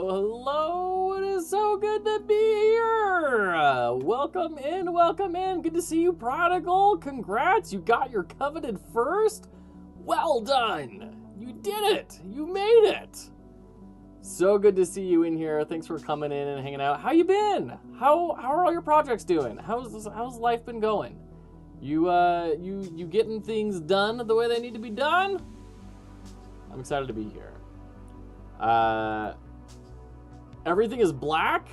Hello, it is so good to be here. Welcome in, welcome in. Good to see you, Prodigal. Congrats, you got your coveted first. Well done. You did it. You made it. So good to see you in here. Thanks for coming in and hanging out. How you been? How are all your projects doing? How's life been going? You getting things done the way they need to be done? I'm excited to be here. Everything is black?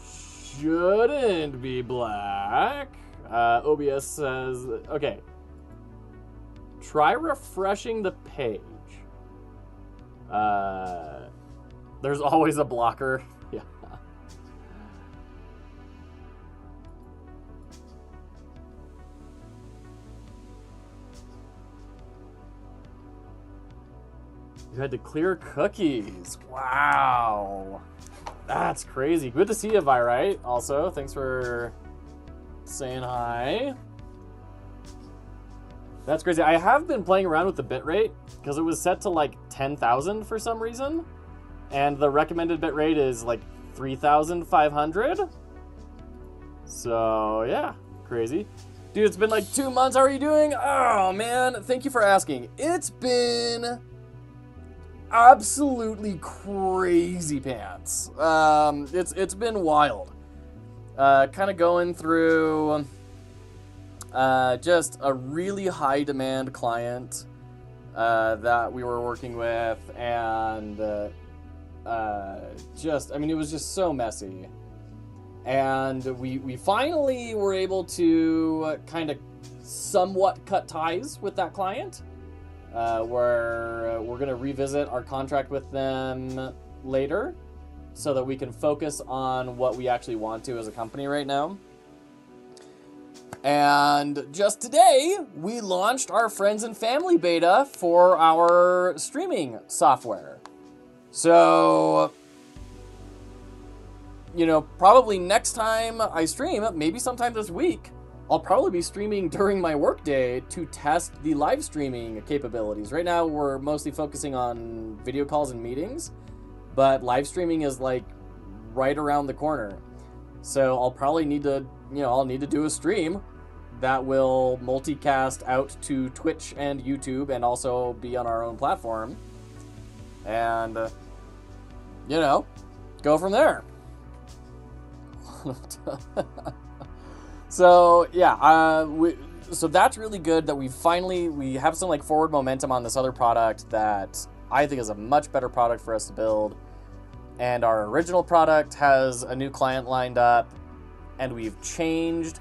Shouldn't be black. OBS says, okay. Try refreshing the page. There's always a blocker. Yeah. You had to clear cookies. Wow. That's crazy. Good to see you, Virite. Also, thanks for saying hi. That's crazy. I have been playing around with the bitrate because it was set to like 10,000 for some reason. And the recommended bitrate is like 3,500. So, yeah. Crazy. Dude, it's been like 2 months. How are you doing? Oh, man. Thank you for asking. It's been absolutely crazy pants. It's been wild. Kind of going through just a really high demand client that we were working with, and it was just so messy. And we finally were able to kind of somewhat cut ties with that client. Where we're going to revisit our contract with them later so that we can focus on what we actually want to as a company right now. And just today, we launched our friends and family beta for our streaming software. So, probably next time I stream, maybe sometime this week, I'll probably be streaming during my workday to test the live streaming capabilities. Right now, we're mostly focusing on video calls and meetings, but live streaming is like right around the corner. So I'll probably need to, I'll need to do a stream that will multicast out to Twitch and YouTube and also be on our own platform. And, go from there. So yeah, so that's really good that we have some like forward momentum on this other product that I think is a much better product for us to build. And our original product has a new client lined up, and we've changed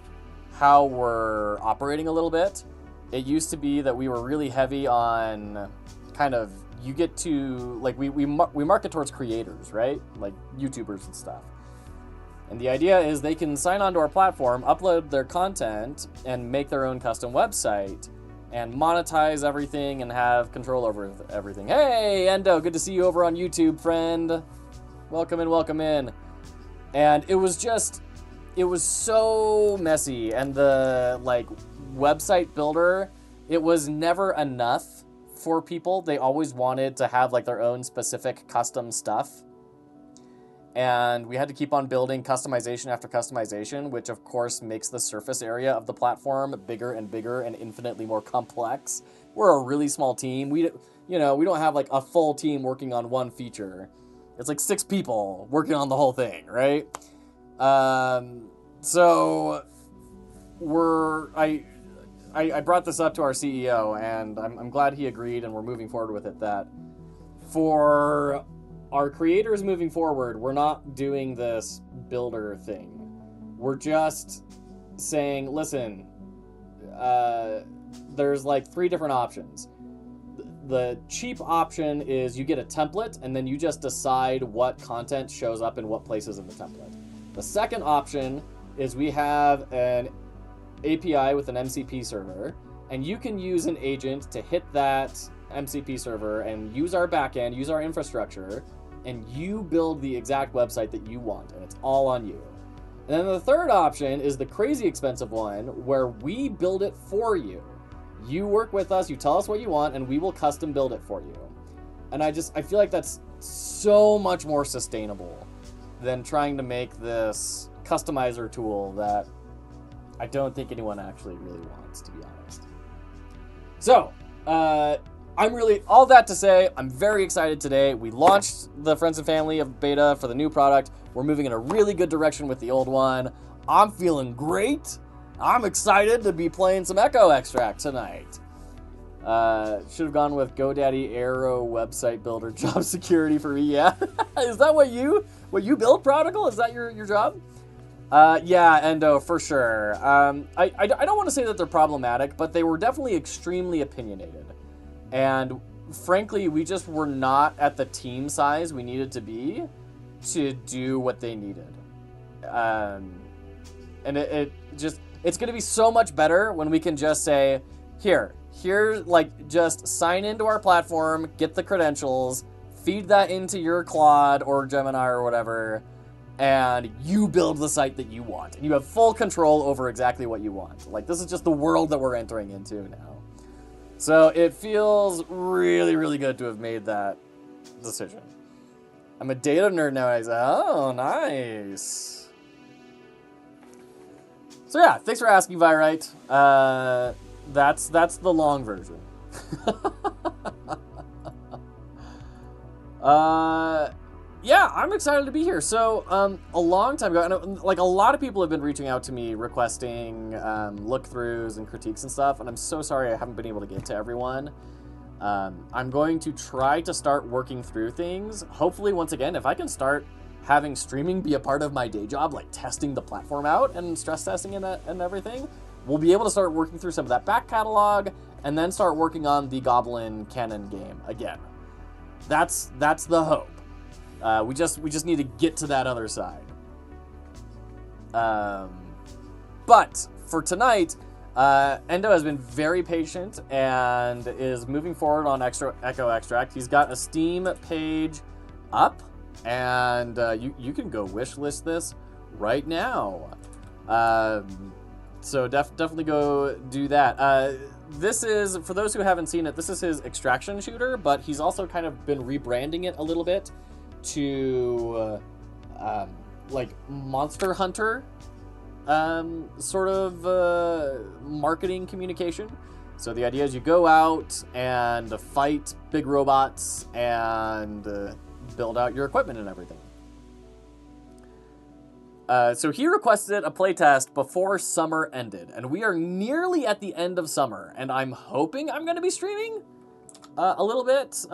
how we're operating a little bit. It used to be that we were really heavy on kind of, you get to, like, we market towards creators, right? Like YouTubers and stuff. And the idea is they can sign onto our platform, upload their content, and make their own custom website, and monetize everything and have control over everything. Hey, Endo, good to see you over on YouTube, friend. Welcome in, welcome in. And it was so messy, and the, like, website builder, it was never enough for people. They always wanted to have, like, their own specific custom stuff. And we had to keep on building customization after customization, which of course makes the surface area of the platform bigger and bigger and infinitely more complex. We're a really small team. We don't have like a full team working on one feature. It's like 6 people working on the whole thing, right? So I brought this up to our CEO, and I'm glad he agreed, and we're moving forward with it, that for our creators moving forward, we're not doing this builder thing. We're just saying, listen, there's like 3 different options. The cheap option is you get a template, and then you just decide what content shows up in what places in the template. The second option is we have an API with an MCP server, and you can use an agent to hit that MCP server and use our backend, use our infrastructure, and you build the exact website that you want, and it's all on you. And then the third option is the crazy expensive one, where we build it for you. You work with us, you tell us what you want, and we will custom build it for you. And I feel like that's so much more sustainable than trying to make this customizer tool that I don't think anyone actually really wants, to be honest. So, I'm really, all that to say, I'm very excited today. We launched the Friends and Family of Beta for the new product. We're moving in a really good direction with the old one. I'm feeling great. I'm excited to be playing some Echo Extract tonight. Should have gone with GoDaddy Arrow website builder job security for me. Yeah, is that what you build, Prodigal? Is that your job? Yeah, Endo, for sure. I don't want to say that they're problematic, but they were definitely extremely opinionated. And frankly, we just were not at the team size we needed to be to do what they needed. And it's going to be so much better when we can just say, here, like, just sign into our platform, get the credentials, feed that into your Claude or Gemini or whatever, and you build the site that you want. And you have full control over exactly what you want. Like, this is just the world that we're entering into now. So it feels really, really good to have made that decision. I'm a data nerd nowadays. Oh, nice. So yeah, thanks for asking, Virite. That's the long version. Yeah, I'm excited to be here. So, a long time ago, and like a lot of people have been reaching out to me requesting look-throughs and critiques and stuff, and I'm so sorry I haven't been able to get to everyone. I'm going to try to start working through things. Hopefully, once again, if I can start having streaming be a part of my day job, like testing the platform out and stress testing and everything, we'll be able to start working through some of that back catalog and then start working on the Goblin Canon game again. That's the hope. We just need to get to that other side. But for tonight, Endo has been very patient and is moving forward on Echo Extract. He's got a Steam page up, and you can go wishlist this right now. So definitely go do that. This is, for those who haven't seen it, this is his extraction shooter, but he's also kind of been rebranding it a little bit to like Monster Hunter sort of marketing communication. So the idea is you go out and fight big robots and build out your equipment and everything. So he requested a playtest before summer ended, and we are nearly at the end of summer, and I'm hoping I'm going to be streaming a little bit,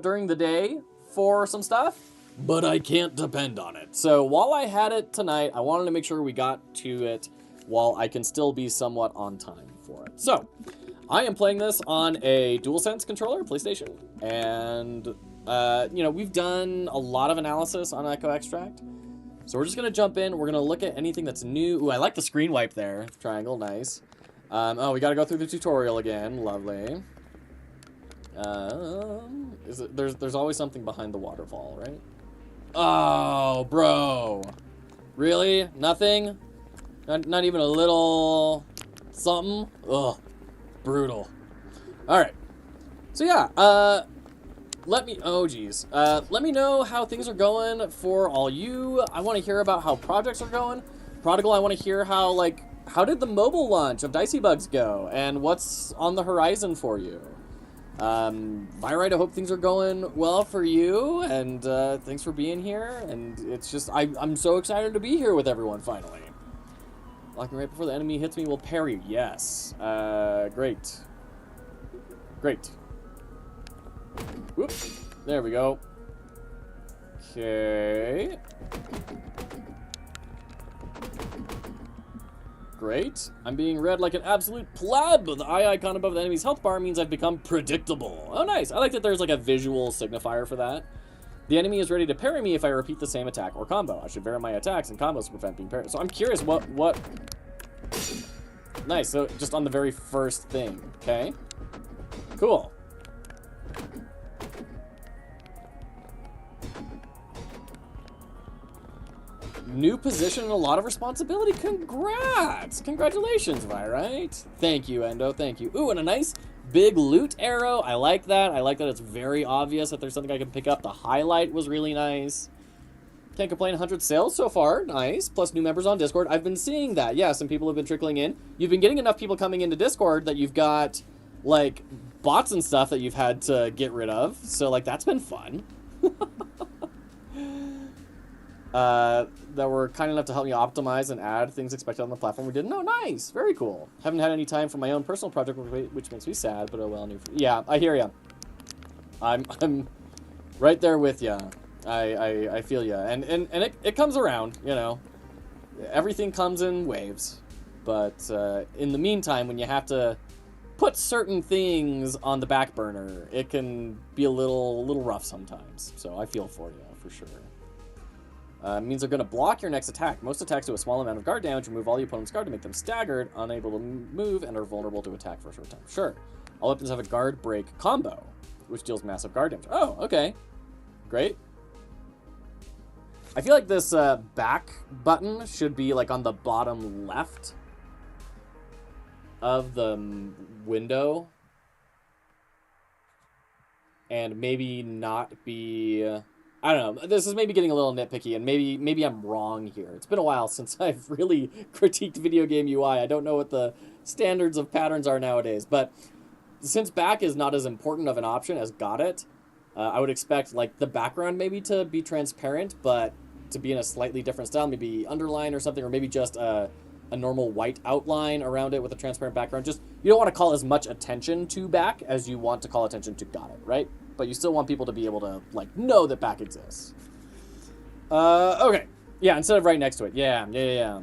during the day for some stuff, but I can't depend on it. So while I had it tonight, I wanted to make sure we got to it while I can still be somewhat on time for it. So I am playing this on a DualSense controller, PlayStation, and we've done a lot of analysis on Echo Extract. So we're just going to jump in. We're going to look at anything that's new. Ooh, I like the screen wipe there. Triangle, nice. We got to go through the tutorial again. Lovely. There's always something behind the waterfall, right? Oh, bro. Really? Nothing? Not even a little something? Ugh. Brutal. All right. So yeah, let me know how things are going for all you. I want to hear about how projects are going. Prodigal, I want to hear how did the mobile launch of Dicey Bugs go, and what's on the horizon for you. Virite, I hope things are going well for you, and thanks for being here. And it's just, I'm so excited to be here with everyone finally. Blocking right before the enemy hits me will parry. Yes. Great. Whoop. There we go. Okay. Great. I'm being read like an absolute pleb. The eye icon above the enemy's health bar means I've become predictable. Oh, nice. I like that there's like a visual signifier for that. The enemy is ready to parry me if I repeat the same attack or combo. I should vary my attacks and combos to prevent being parried. So I'm curious what... Nice. So just on the very first thing. Okay. Cool. New position and a lot of responsibility. Congrats! Congratulations, Virite. Thank you, Endo. Thank you. Ooh, and a nice Big loot arrow. I like that. I like that it's very obvious that there's something I can pick up. The highlight was really nice. Can't complain. 100 sales so far. Nice. Plus new members on Discord. I've been seeing that. Yeah, some people have been trickling in. You've been getting enough people coming into Discord that you've got, like, bots and stuff that you've had to get rid of. So, like, that's been fun. That were kind enough to help me optimize and add things expected on the platform we didn't know. Nice. Very cool. Haven't had any time for my own personal project, which makes me sad, but oh well. Yeah, I hear ya. I'm right there with ya. I feel ya. And it comes around, you know. Everything comes in waves. But in the meantime, when you have to put certain things on the back burner, it can be a little rough sometimes. So I feel for you, for sure. Means they're going to block your next attack. Most attacks do a small amount of guard damage, remove all the opponent's guard to make them staggered, unable to move, and are vulnerable to attack for a short time. Sure. All weapons have a guard break combo, which deals massive guard damage. Oh, okay. Great. I feel like this back button should be like on the bottom left of the window. And maybe not be... I don't know. This is maybe getting a little nitpicky, and maybe I'm wrong here. It's been a while since I've really critiqued video game UI. I don't know what the standards of patterns are nowadays, but since back is not as important of an option as got it, I would expect like the background maybe to be transparent, but to be in a slightly different style, maybe underline or something, or maybe just a normal white outline around it with a transparent background. Just, you don't want to call as much attention to back as you want to call attention to got it, right? But you still want people to be able to, like, know that back exists. Okay. Yeah, instead of right next to it. Yeah.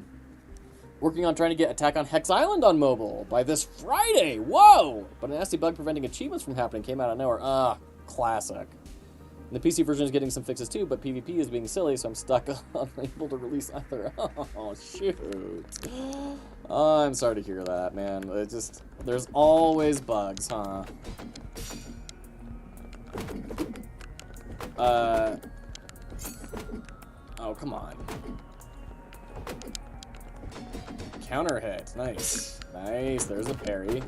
Working on trying to get Attack on Hex Island on mobile by this Friday. Whoa! But a nasty bug preventing achievements from happening came out of nowhere. Classic. And the PC version is getting some fixes too, but PvP is being silly, so I'm stuck unable to release either. Oh, shoot. I'm sorry to hear that, man. It just, there's always bugs, huh? Oh, come on. Counter hit. Nice. Nice. There's a parry.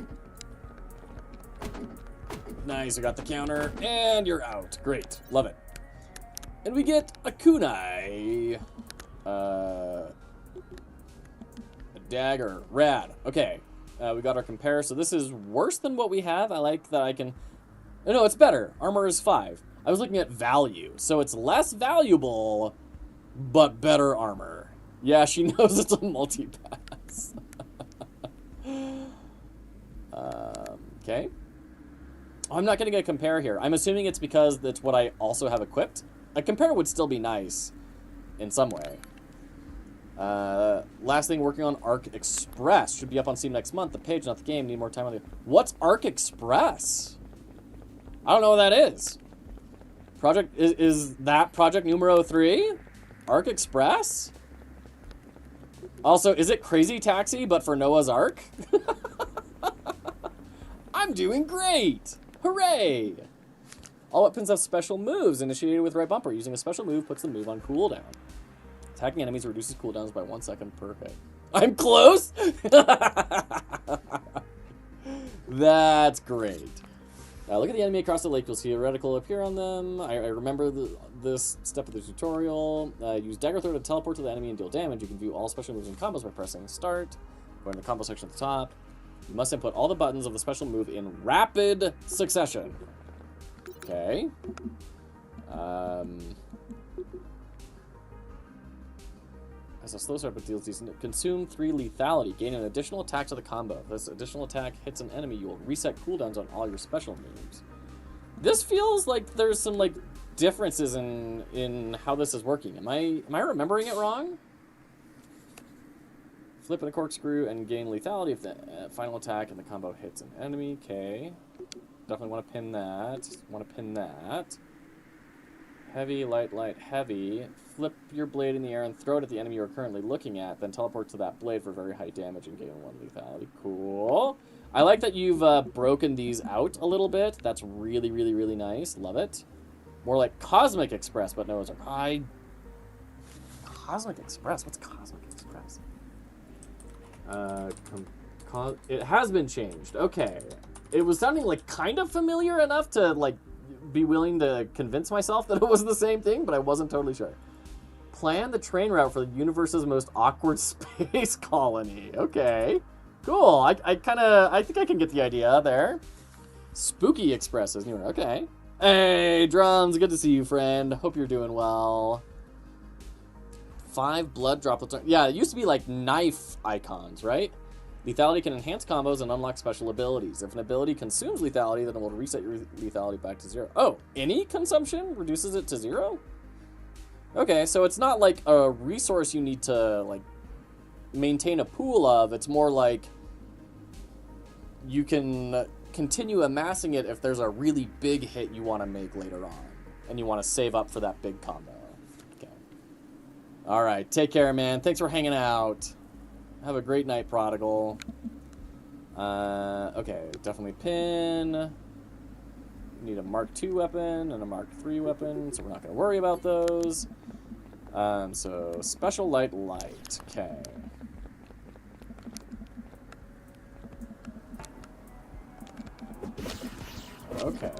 Nice. We got the counter. And you're out. Great. Love it. And we get a kunai. A dagger. Rad. Okay. We got our compare. So this is worse than what we have. I like that I can... Oh, no, it's better. Armor is 5. I was looking at value. So it's less valuable, but better armor. Yeah, she knows it's a multi-pass. Okay. I'm not getting a compare here. I'm assuming it's because that's what I also have equipped. A compare would still be nice in some way. Last thing, working on Arc Express. Should be up on Steam next month. The page, not the game. Need more time on the... What's Arc Express? I don't know what that is. Project... Is that Project Numero 3? Arc Express? Also, is it Crazy Taxi, but for Noah's Ark? I'm doing great! Hooray! All weapons have special moves initiated with right bumper. Using a special move puts the move on cooldown. Attacking enemies reduces cooldowns by 1 second per hit. I'm close? That's great. Look at the enemy across the lake. You'll see a reticle appear on them. I remember this step of the tutorial. Use dagger throw to teleport to the enemy and deal damage. You can view all special moves and combos by pressing start. Go in the combo section at the top. You must input all the buttons of the special move in rapid succession. Okay. As a slow start but deals decent. Consume 3 lethality. Gain an additional attack to the combo. If this additional attack hits an enemy, you will reset cooldowns on all your special moves. This feels like there's some like differences in how this is working. Am I remembering it wrong? Flip in a corkscrew and gain lethality if the final attack and the combo hits an enemy. Okay. Definitely want to pin that. Heavy, light, light, heavy. Flip your blade in the air and throw it at the enemy you're currently looking at. Then teleport to that blade for very high damage and gain 1 lethality. Cool. I like that you've broken these out a little bit. That's really, really, really nice. Love it. More like Cosmic Express, but no, it's Cosmic Express? What's Cosmic Express? It has been changed. Okay. it was sounding like kind of familiar enough to like be willing to convince myself that it was the same thing, but I wasn't totally sure. Plan the train route for the universe's most awkward space colony. Okay, cool. I think I can get the idea there. Spooky Express is newer. Okay. Hey, Drums, good to see you, friend. Hope you're doing well. 5 blood droplets. Yeah, it used to be like knife icons, right? Lethality can enhance combos and unlock special abilities. If an ability consumes lethality, then it will reset your lethality back to 0. Oh, any consumption reduces it to 0? Okay, so it's not like a resource you need to like maintain a pool of. It's more like you can continue amassing it if there's a really big hit you want to make later on, and you want to save up for that big combo. Okay. All right, take care, man. Thanks for hanging out. Have a great night, Prodigal. Okay, definitely pin. Need a Mark II weapon and a Mark III weapon, so we're not going to worry about those. So, Special Light. Okay. Okay.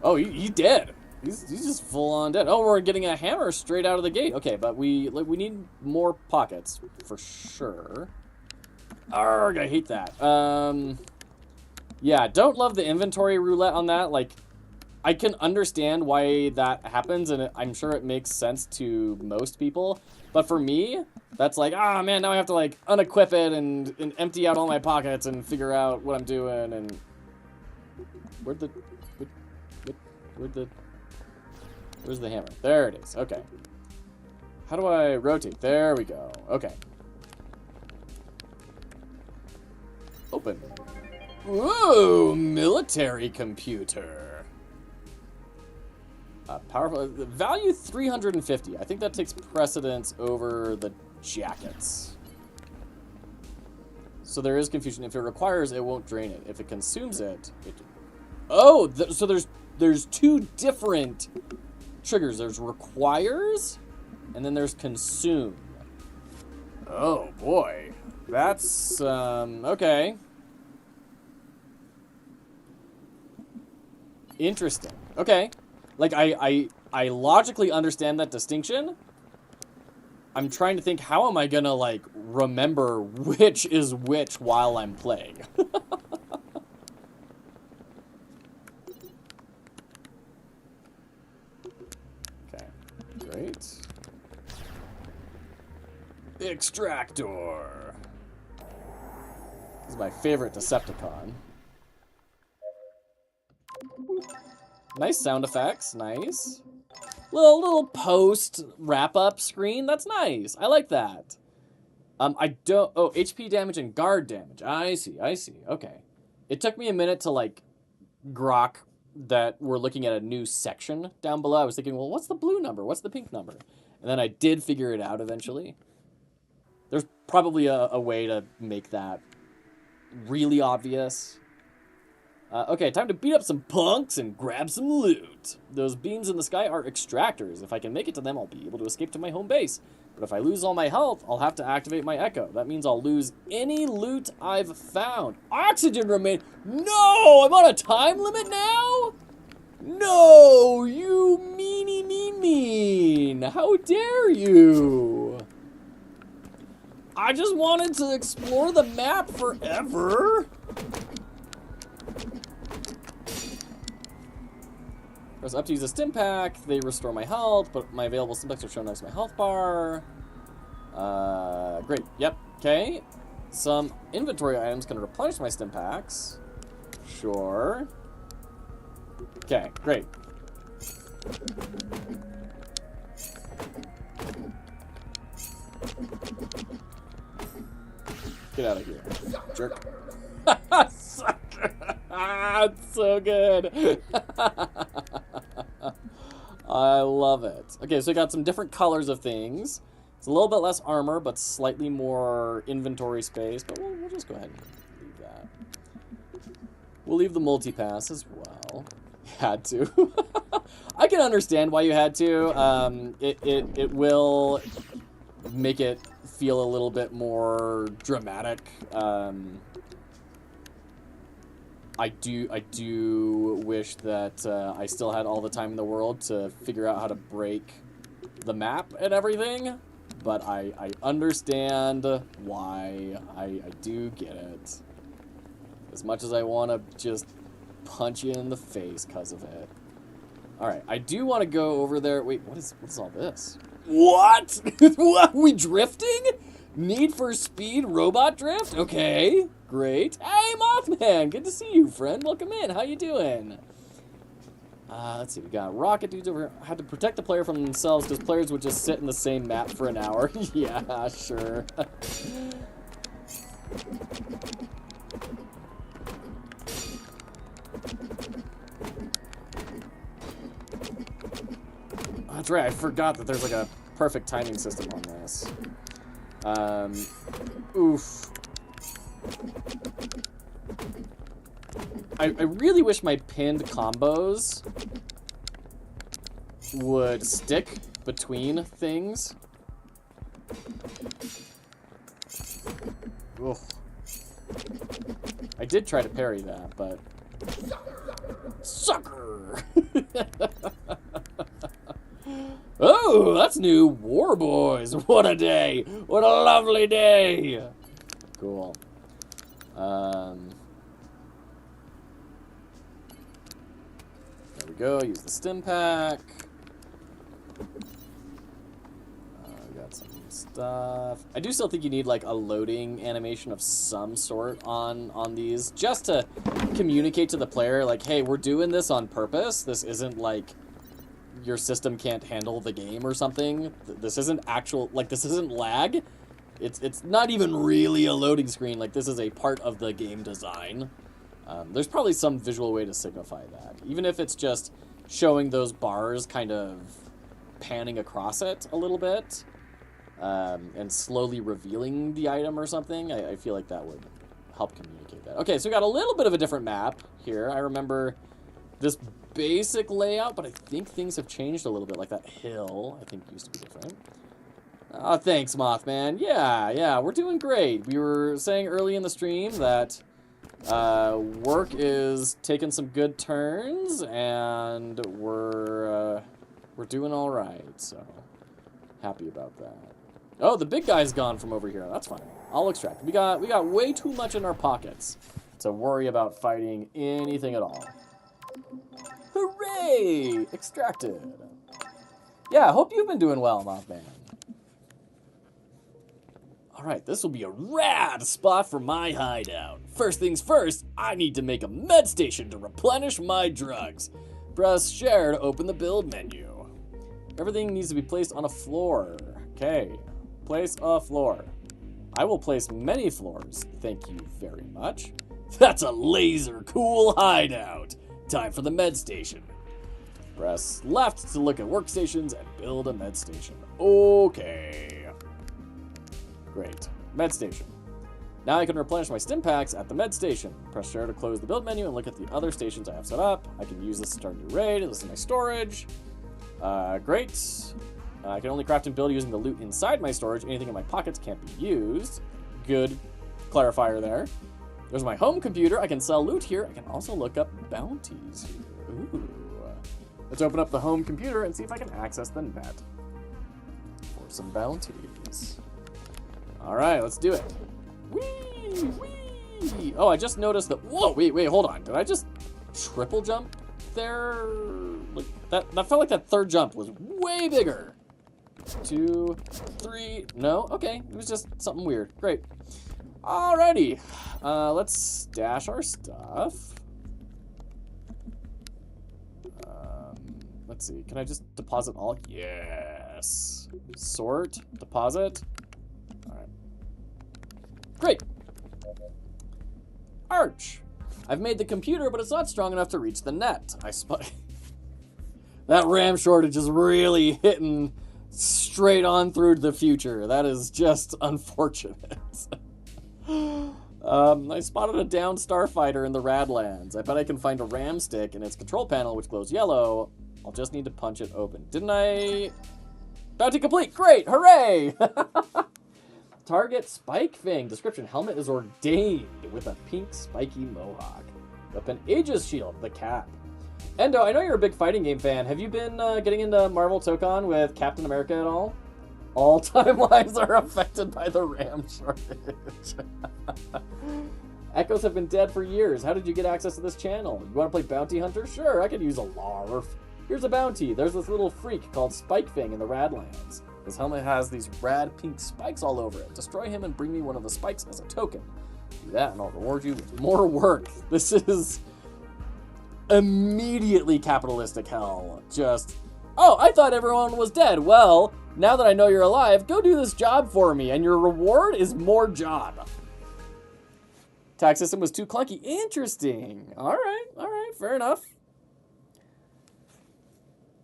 Oh, he dead. He's just full on dead. Oh, we're getting a hammer straight out of the gate. Okay, but we need more pockets for sure. Arrgh, I hate that. Yeah, don't love the inventory roulette on that. Like, I can understand why that happens, and I'm sure it makes sense to most people. But for me, that's like, ah, man, now I have to like unequip it and empty out all my pockets and figure out what I'm doing. And where's the hammer? There it is. Okay. How do I rotate? There we go. Okay. Open. Ooh, military computer. Powerful. Value 350. I think that takes precedence over the jackets. So there is confusion. If it requires, it won't drain it. If it consumes it, oh, so there's 2 different triggers. There's requires, and then there's consume. Oh boy, that's okay. Interesting. Okay, like I logically understand that distinction. I'm trying to think, how am I gonna like remember which is which while I'm playing? Great. Extractor. This is my favorite Decepticon. Nice sound effects. Nice. Little post wrap-up screen. That's nice. I like that. I don't... Oh, HP damage and guard damage. I see. Okay. It took me a minute to, like, grok that we're looking at a new section down below. I was thinking, well, what's the blue number? What's the pink number? And then I did figure it out eventually. There's probably a way to make that really obvious. Okay, time to beat up some punks and grab some loot. Those beams in the sky are extractors. If I can make it to them, I'll be able to escape to my home base. But if I lose all my health, I'll have to activate my echo. That means I'll lose any loot I've found. Oxygen remain. No! I'm on a time limit now? No! You mean. How dare you? I just wanted to explore the map forever. Press up to use a stim pack. They restore my health, but my available stim packs are shown next to my health bar. Great. Yep. Okay. Some inventory items can replenish my stim packs. Sure. Okay. Great. Get out of here, jerk. Sucker. It's so good. I love it. Okay, so we got some different colors of things. It's a little bit less armor, but slightly more inventory space. But we'll just go ahead and leave that. We'll leave the multi-pass as well. You had to. I can understand why you had to. It will make it feel a little bit more dramatic. I do wish that I still had all the time in the world to figure out how to break the map and everything, but I understand why. I do get it. As much as I want to just punch you in the face because of it. Alright, I do want to go over there. Wait, what is all this? What? What? We drifting? Need for Speed robot drift? Okay, great. Hey, Mothman, good to see you, friend. Welcome in. How you doing? Let's see. We got rocket dudes over here. Had to protect the player from themselves because players would just sit in the same map for an hour. Yeah, sure. That's right. I forgot that there's like a perfect timing system on this. Oof. I really wish my pinned combos would stick between things. Oof. I did try to parry that, but... Sucker! Oh, that's new. War Boys. What a day. What a lovely day. Cool. There we go. Use the stim pack. We got some stuff. I do still think you need like a loading animation of some sort on these, just to communicate to the player like, hey, we're doing this on purpose. This isn't like your system can't handle the game or something. This isn't actual, like, this isn't lag. It's not even really a loading screen. Like, this is a part of the game design. There's probably some visual way to signify that. Even if it's just showing those bars kind of panning across it a little bit and slowly revealing the item or something, I feel like that would help communicate that. Okay, so we got a little bit of a different map here. I remember this basic layout, but I think things have changed a little bit. Like that hill, I think used to be different. Oh, thanks, Mothman. Yeah, we're doing great. We were saying early in the stream that work is taking some good turns, and we're doing all right. So happy about that. Oh, the big guy's gone from over here. That's fine. I'll extract. We got way too much in our pockets to worry about fighting anything at all. Hooray! Extracted. Yeah, hope you've been doing well, Mothman. Alright, this will be a rad spot for my hideout. First things first, I need to make a med station to replenish my drugs. Press share to open the build menu. Everything needs to be placed on a floor. Okay, place a floor. I will place many floors, thank you very much. That's a laser cool hideout. Time for the med station. Press left to look at workstations and build a med station. Okay. Great. Med station. Now I can replenish my stim packs at the med station. Press share to close the build menu and look at the other stations I have set up. I can use this to start a new raid. This is my storage. Great. I can only craft and build using the loot inside my storage. Anything in my pockets can't be used. Good clarifier there. There's my home computer. I can sell loot here. I can also look up bounties here. Ooh. Let's open up the home computer and see if I can access the net for some bounties. All right, let's do it. Whee! Whee! Oh, I just noticed that. Whoa, wait, hold on. Did I just triple jump there? Like that felt like that third jump was way bigger. 2, 3. No, okay. It was just something weird. Great. Alrighty. Let's stash our stuff. Let's see. Can I just deposit all? Yes. Sort. Deposit. Alright. Great. Arch. I've made the computer, but it's not strong enough to reach the net. I spy. That RAM shortage is really hitting straight on through the future. That is just unfortunate. I spotted a downed starfighter in the Radlands. I bet I can find a RAM stick in its control panel, which glows yellow. I'll just need to punch it open. Didn't I? Bounty complete. Great. Hooray. Target Spike Fang. Description. Helmet is ordained with a pink spiky mohawk. Weapon Aegis Shield, the cap. Endo, I know you're a big fighting game fan. Have you been getting into Marvel Tokon with Captain America at all? All timelines are affected by the RAM shortage. Echoes have been dead for years. How did you get access to this channel? You want to play Bounty Hunter? Sure, I could use a LARF. Here's a bounty. There's this little freak called Spikefang in the Radlands. His helmet has these rad pink spikes all over it. Destroy him and bring me one of the spikes as a token. Do that and I'll reward you with more work. This is immediately capitalistic hell. Just, oh, I thought everyone was dead. Well, now that I know you're alive, go do this job for me, and your reward is more job. Tax system was too clunky. Interesting. All right, fair enough.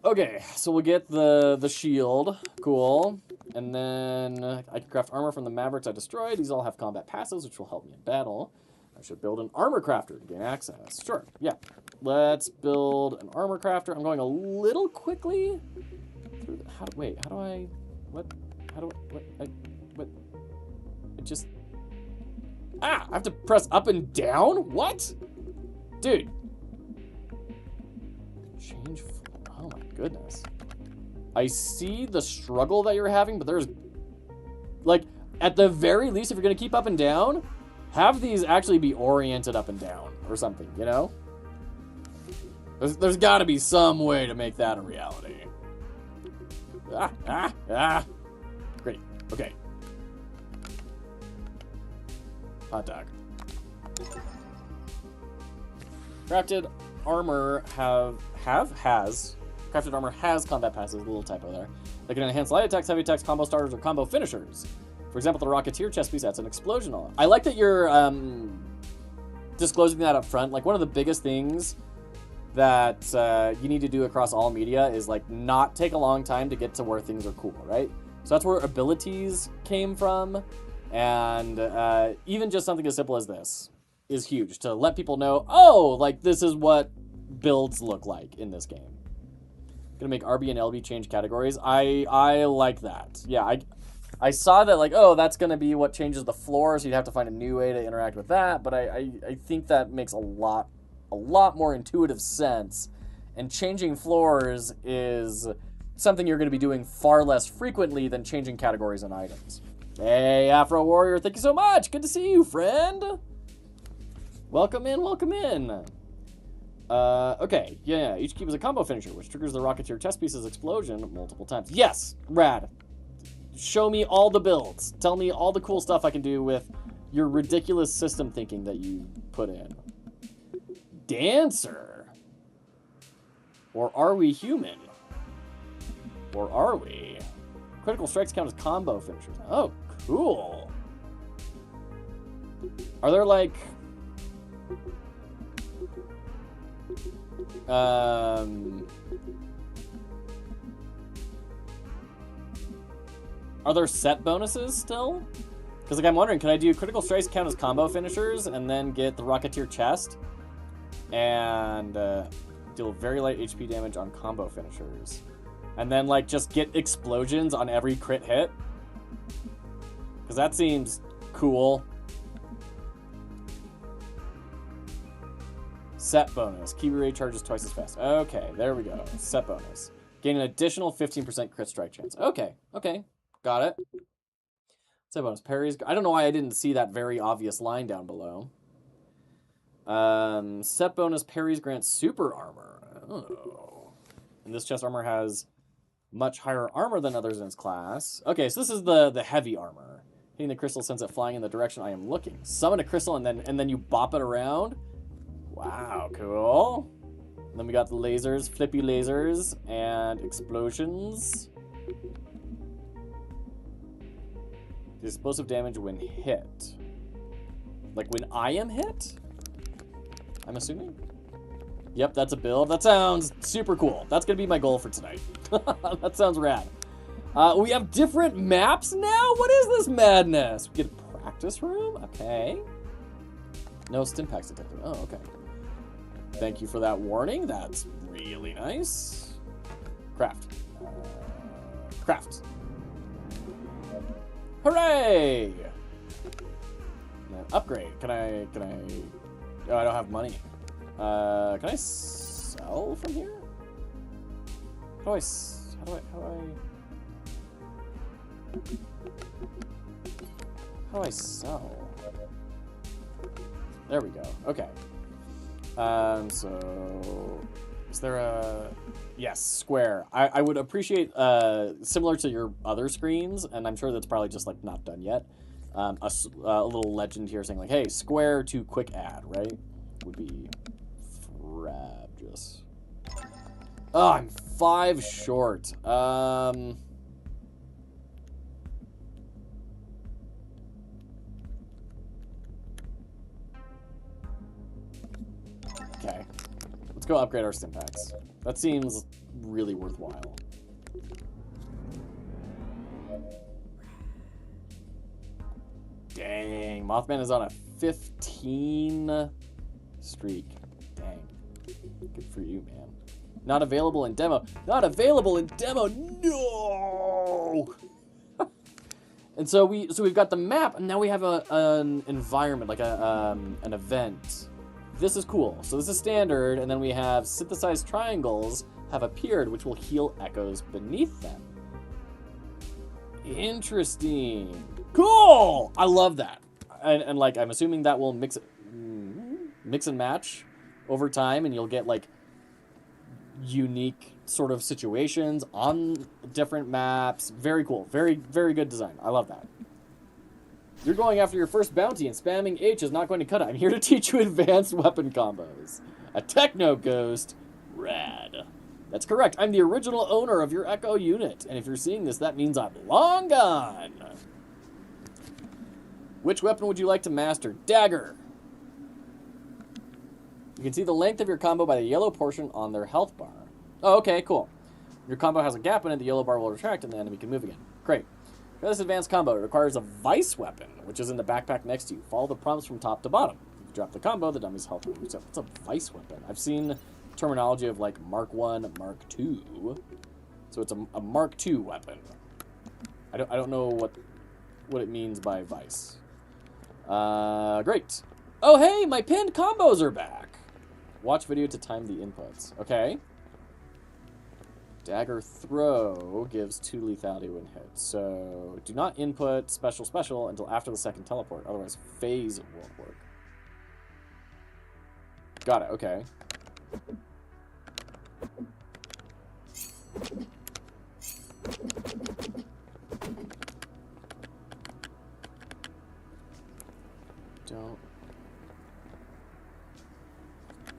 Okay, so we'll get the shield. Cool. And then I can craft armor from the Mavericks I destroyed. These all have combat passives, which will help me in battle. I should build an armor crafter to gain access. Sure, yeah. Let's build an armor crafter. I'm going a little quickly. I have to press up and down? What? Dude. Change, oh my goodness. I see the struggle that you're having, but there's, like, at the very least, if you're gonna keep up and down, have these actually be oriented up and down or something, you know? There's gotta be some way to make that a reality. Great, okay. Hot dog. Crafted armor crafted armor has combat passes, a little typo there. They can enhance light attacks, heavy attacks, combo starters, or combo finishers. For example, the Rocketeer chest piece adds an explosion on it. I like that you're disclosing that up front. Like, one of the biggest things that you need to do across all media is, like, not take a long time to get to where things are cool, right? So that's where abilities came from. And even just something as simple as this is huge, to let people know, oh, like, this is what builds look like in this game. Gonna make RB and LB change categories. I like that. Yeah, I saw that, like, oh, that's gonna be what changes the floor, so you'd have to find a new way to interact with that, but I think that makes a lot more intuitive sense, and changing floors is something you're gonna be doing far less frequently than changing categories and items. Hey, Afro Warrior, thank you so much. Good to see you, friend. Welcome in, welcome in. Okay, yeah, each cube is a combo finisher, which triggers the Rocketeer chest piece's explosion multiple times. Yes, rad. Show me all the builds. Tell me all the cool stuff I can do with your ridiculous system thinking that you put in. Dancer. Or are we human? Or are we? Critical strikes count as combo finishers. Oh, cool. Are there, like, are there set bonuses still? Because, like, I'm wondering, can I do critical strikes count as combo finishers and then get the Rocketeer chest and deal very light HP damage on combo finishers? And then, like, just get explosions on every crit hit? Because that seems cool. Set bonus. Kiwi Ray charges twice as fast. Okay, there we go. Set bonus. Gain an additional 15% crit strike chance. Okay, okay. Got it. Set bonus. Parries. I don't know why I didn't see that very obvious line down below. Set bonus. Parries grants super armor. Oh. And this chest armor has much higher armor than others in its class. Okay, so this is the heavy armor. Hitting the crystal sends it flying in the direction I am looking. Summon a crystal and then you bop it around. Wow, cool. And then we got the lasers, flippy lasers, and explosions. Explosive damage when hit. Like when I am hit? I'm assuming? Yep, that's a build. That sounds super cool. That's gonna be my goal for tonight. That sounds rad. We have different maps now? What is this madness? We get a practice room? Okay. No stimpaks detected. Oh, okay. Thank you for that warning. That's really nice. Craft. Craft. Hooray! Upgrade. Can I... Oh, I don't have money. Can I sell from here? How do I sell? There we go. Okay. So is there a... Yes, Square. I would appreciate, similar to your other screens, and I'm sure that's probably just, like, not done yet, a little legend here saying, like, hey, Square to quick add, right? Would be frabjous. Oh, I'm 5 short. Okay. Let's go upgrade our Stimpaks. That seems really worthwhile. Dang, Mothman is on a 15 streak. Dang. Good for you, man. Not available in demo. Not available in demo. No. And so we've got the map, and now we have an environment, like an event. This is cool. So this is standard, and then we have synthesized triangles have appeared, which will heal echoes beneath them. Interesting. Cool. I love that. And like, I'm assuming that will mix and match over time, and you'll get like unique sort of situations on different maps. Very cool. Very, very good design. I love that. You're going after your first bounty, and spamming H is not going to cut it. I'm here to teach you advanced weapon combos. A techno ghost. Rad. That's correct. I'm the original owner of your Echo unit, and if you're seeing this, that means I'm long gone. Which weapon would you like to master? Dagger. You can see the length of your combo by the yellow portion on their health bar. Oh, okay, cool. Your combo has a gap in it, the yellow bar will retract, and the enemy can move again. Great. For this advanced combo, it requires a vice weapon, which is in the backpack next to you. Follow the prompts from top to bottom. If you drop the combo, the dummy's health will reset. What's a vice weapon? I've seen terminology of like Mark 1, Mark 2. So it's a Mark 2 weapon. I don't know what it means by vice. Great. Oh, hey, my pinned combos are back. Watch video to time the inputs. Okay. Dagger throw gives 2 lethality when hit. So do not input special until after the second teleport. Otherwise, phase won't work. Got it. Okay. Don't.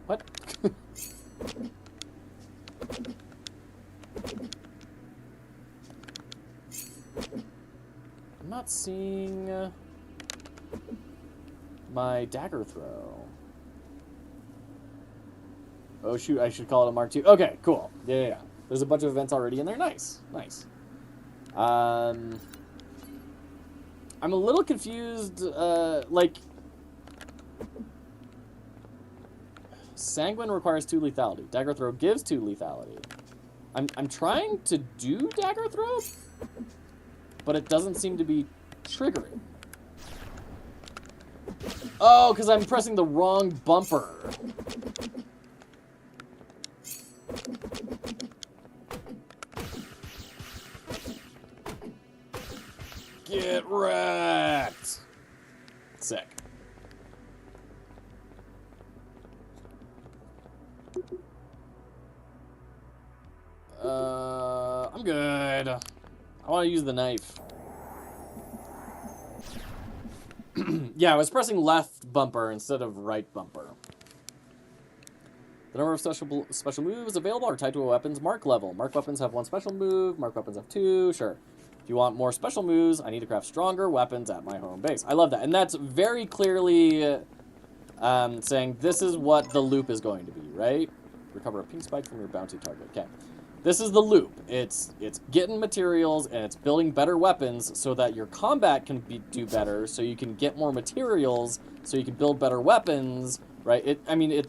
What? I'm not seeing my dagger throw. Oh shoot, I should call it a Mark II. Okay, cool. Yeah. There's a bunch of events already in there. Nice. I'm a little confused, like... Sanguine requires 2 lethality. Dagger throw gives 2 lethality. I'm trying to do dagger throw, but it doesn't seem to be triggering. Oh, because I'm pressing the wrong bumper. Get wrecked. Sick. I'm good. I want to use the knife. Yeah, I was pressing left bumper instead of right bumper. The number of special moves available are tied to a weapon's mark level. Mark weapons have 1 special move. Mark weapons have 2. Sure. If you want more special moves, I need to craft stronger weapons at my home base. I love that. And that's very clearly saying this is what the loop is going to be, right? Recover a pink spike from your bounty target. Okay. This is the loop. It's getting materials and it's building better weapons so that your combat can do better, so you can get more materials, so you can build better weapons, right?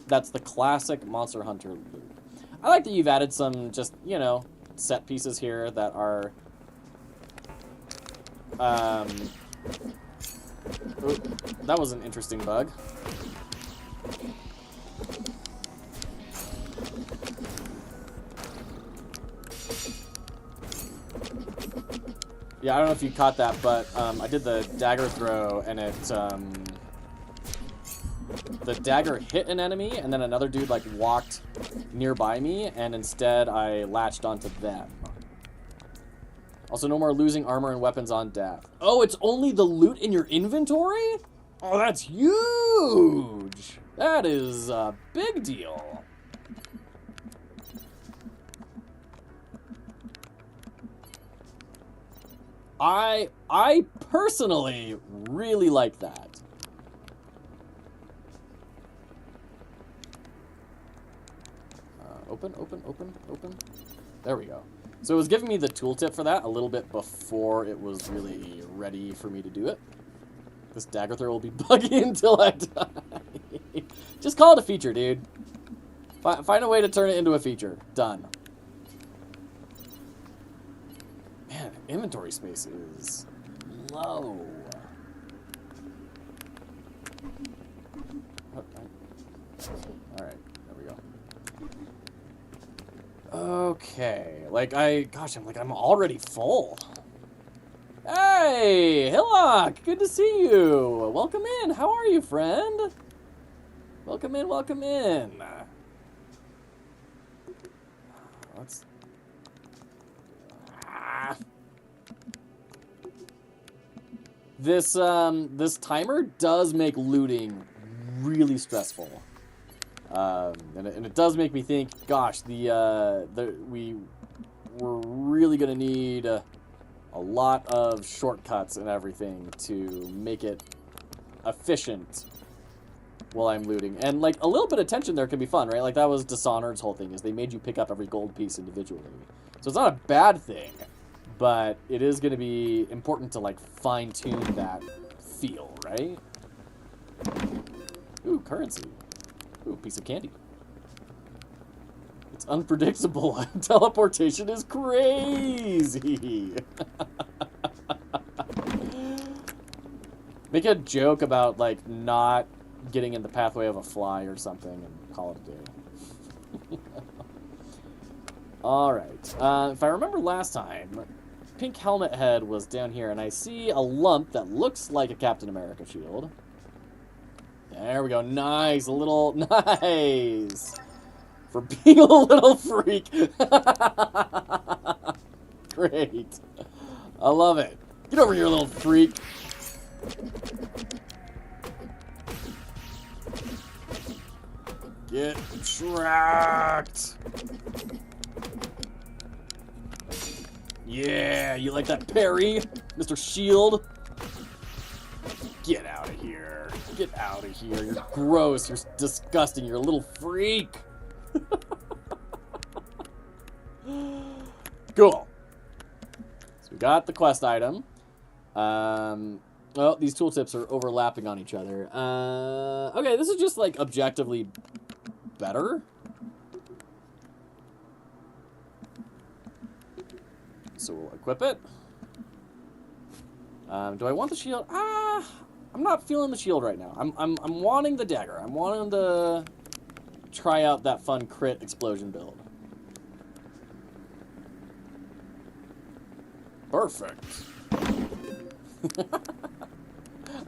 That's the classic Monster Hunter loop. I like that you've added some just, set pieces here that are... that was an interesting bug. Yeah, I don't know if you caught that, but I did the dagger throw, and it the dagger hit an enemy, and then another dude like walked nearby me, and instead I latched onto them. Also, no more losing armor and weapons on death. Oh, it's only the loot in your inventory? Oh, that's huge! That is a big deal. I personally really like that. Open. There we go. So it was giving me the tooltip for that a little bit before it was really ready for me to do it. This dagger throw will be buggy until I die. Just call it a feature, dude. Find a way to turn it into a feature. Done. Man, inventory space is low. Alright, there we go. Okay, like I'm already full. Hey, Hillock, good to see you. Welcome in. How are you, friend? Welcome in, welcome in. Let's... This timer does make looting really stressful. And it does make me think, gosh, we're really gonna need a lot of shortcuts and everything to make it efficient while I'm looting. And like a little bit of tension there can be fun, right? Like that was Dishonored's whole thing, is they made you pick up every gold piece individually. So it's not a bad thing, but it is gonna be important to like fine tune that feel, right? Ooh, currency. Ooh, piece of candy. It's unpredictable. Teleportation is crazy. Make a joke about, like, not getting in the pathway of a fly or something and call it a day. Alright. If I remember last time, Pink Helmet Head was down here, and I see a lump that looks like a Captain America shield. There we go. Nice. A little... Nice. For being a little freak. Great. I love it. Get over here, little freak. Get tracked. Yeah, you like that parry, Mr. Shield? Get out of here. Get out of here. You're gross. You're disgusting. You're a little freak. Cool. So we got the quest item. Well, these tooltips are overlapping on each other. Okay, this is just like objectively better. So we'll equip it. Do I want the shield? I'm not feeling the shield right now. I'm wanting the dagger. I'm wanting to try out that fun crit explosion build. Perfect.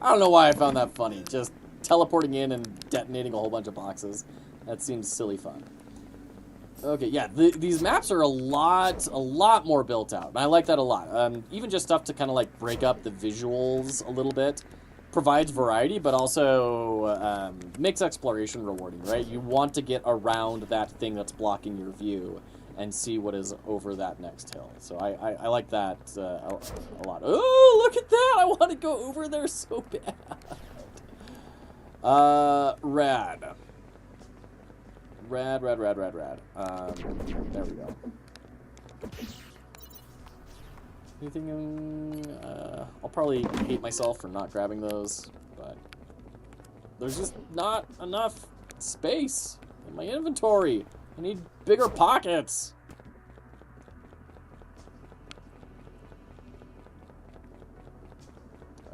I don't know why I found that funny. Just teleporting in and detonating a whole bunch of boxes. That seems silly fun. Okay, yeah, these maps are a lot more built out. And I like that a lot. Even just stuff to kind of like break up the visuals a little bit. Provides variety, but also makes exploration rewarding, right? You want to get around that thing that's blocking your view and see what is over that next hill. So I like that a lot. Oh, look at that! I want to go over there so bad. Rad. Rad. There we go. Anything, I'll probably hate myself for not grabbing those, but there's just not enough space in my inventory. I need bigger pockets.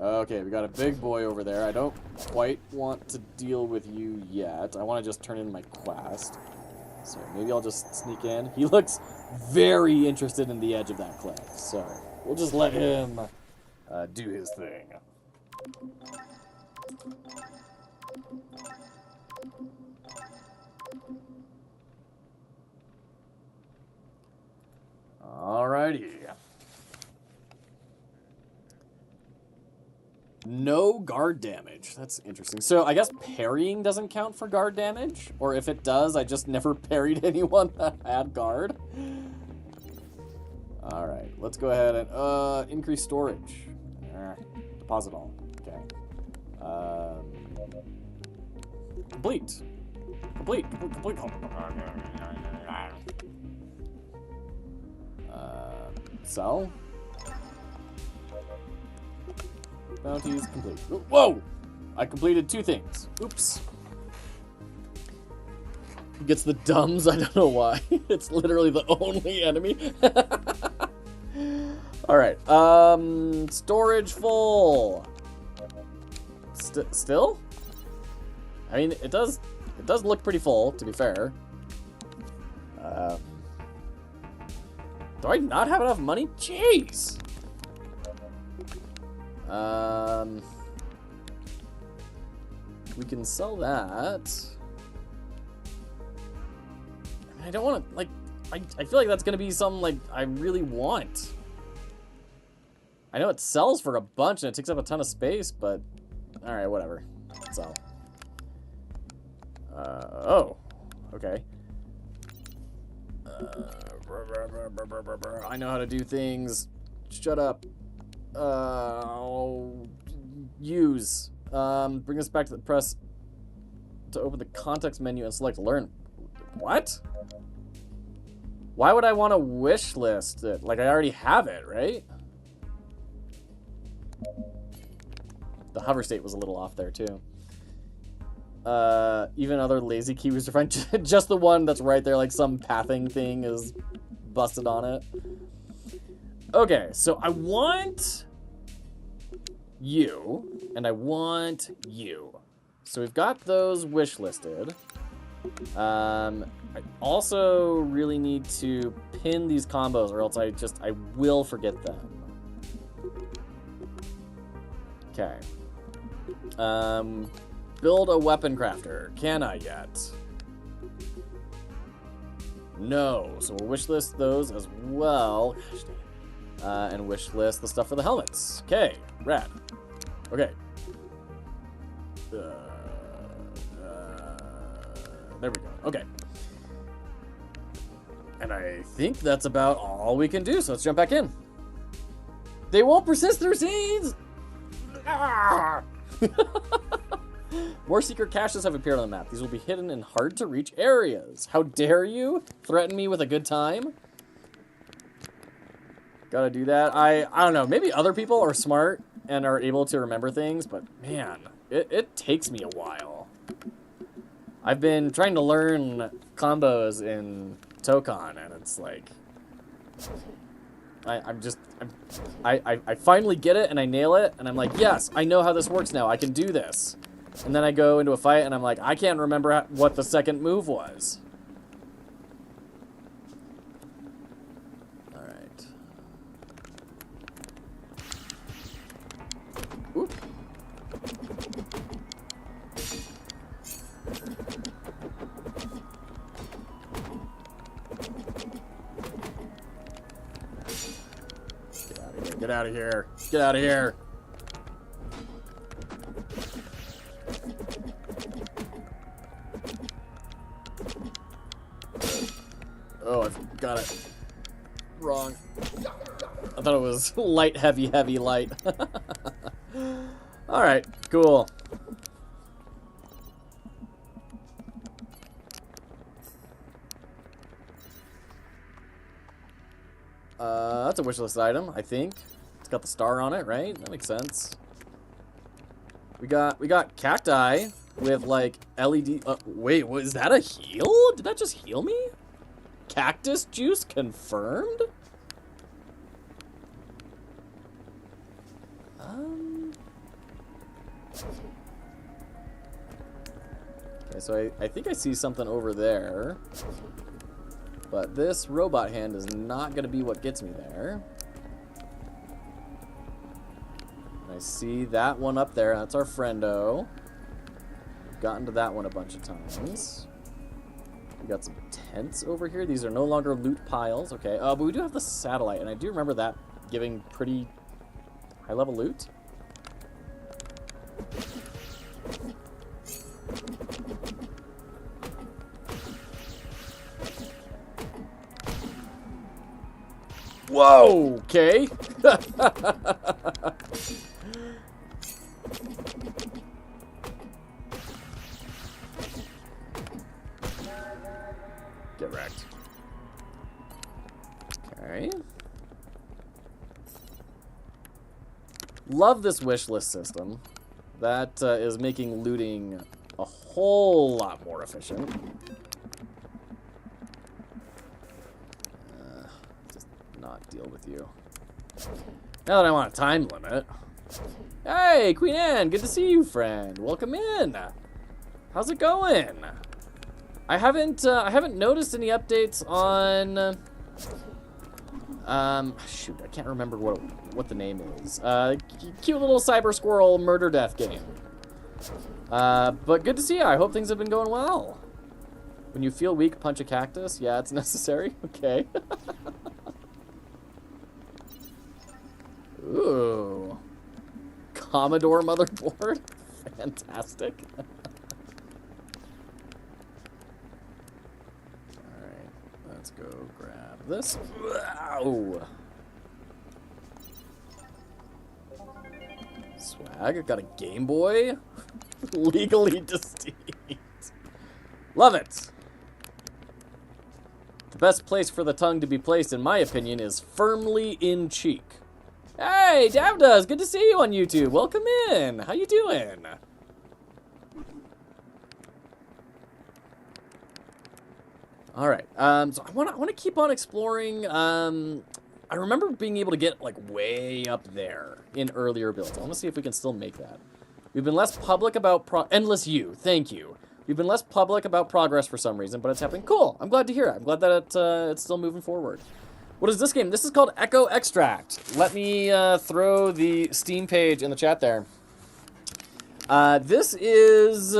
Okay, we got a big boy over there. I don't quite want to deal with you yet. I want to just turn in my quest. So maybe I'll just sneak in. He looks very interested in the edge of that cliff, so We'll just let him do his thing. Alrighty. No guard damage. That's interesting. So I guess parrying doesn't count for guard damage? Or if it does, I just never parried anyone that had guard. Alright, let's go ahead and increase storage. Deposit all. Okay. Complete. Complete. Sell. Bounties complete. Whoa! I completed 2 things. Oops. He gets the dumbs. I don't know why. It's literally the only enemy. Alright. Storage full. Still? I mean, it does look pretty full, to be fair. Do I not have enough money? Jeez! We can sell that. I mean, I don't want to, like, I feel like that's going to be something, like, I really want. I know it sells for a bunch and it takes up a ton of space, but, alright, whatever. Sell. Oh. Okay. I know how to do things. Shut up. Use. Bring us back to the press to open the context menu and select learn. What? Why would I want to wish list it? Like, I already have it, right? The hover state was a little off there, too. Even other lazy keywords are fine. Just the one that's right there, like some pathing thing is busted on it. Okay, so I want you, and I want you. So we've got those wish listed. I also really need to pin these combos, or else I will forget them. Okay. Build a weapon crafter. Can I yet? No. So we'll wish list those as well. Gosh, dang it. And wish list the stuff for the helmets. Okay. Rad. Okay. There we go. Okay. And I think that's about all we can do. So let's jump back in. They won't persist their seeds! Ah! More secret caches have appeared on the map. These will be hidden in hard-to-reach areas. How dare you threaten me with a good time? Gotta do that. I don't know. Maybe other people are smart and are able to remember things, but man, it takes me a while. I've been trying to learn combos in Tokon, and it's like... I finally get it, and I nail it, and I'm like, yes, I know how this works now. I can do this. And then I go into a fight, and I'm like, I can't remember what the second move was. Alright. Oop. Get out of here. Get out of here. Oh, I've got it wrong. I thought it was light, heavy, heavy, light. Alright, cool. That's a wishlist item, I think. It's got the star on it, right? That makes sense. We got cacti with like LED. Wait, was that a heal? Did that just heal me? Cactus juice confirmed? Okay, so I think I see something over there. But this robot hand is not going to be what gets me there. I see that one up there. That's our friendo. Gotten to that one a bunch of times. We got some tents over here. These are no longer loot piles. Okay. But we do have the satellite, and I do remember that giving pretty high-level loot. Whoa! Okay. Get wrecked. Okay. Love this wish list system. That is making looting a whole lot more efficient. Just not deal with you. Now that I want a time limit. Hey, Queen Anne, good to see you, friend. Welcome in. How's it going? I haven't noticed any updates on. Shoot, I can't remember what the name is. Cute little cyber squirrel murder death game. But good to see you. I hope things have been going well. When you feel weak, punch a cactus. Yeah, it's necessary. Okay. Ooh. Commodore motherboard. Fantastic. Alright, let's go grab this. Wow. Swag, got a Game Boy. Legally distinct. Love it. The best place for the tongue to be placed, in my opinion, is firmly in cheek. Hey, Davdas, good to see you on YouTube. Welcome in. How you doing? All right. So I want to keep on exploring. I remember being able to get like way up there in earlier builds. I want to see if we can still make that. We've been less public about Endless You. Thank you. We've been less public about progress for some reason, but it's happening. Cool. I'm glad to hear it. I'm glad that it's still moving forward. What is this game? This is called Echo Extract. Let me throw the Steam page in the chat there. This is...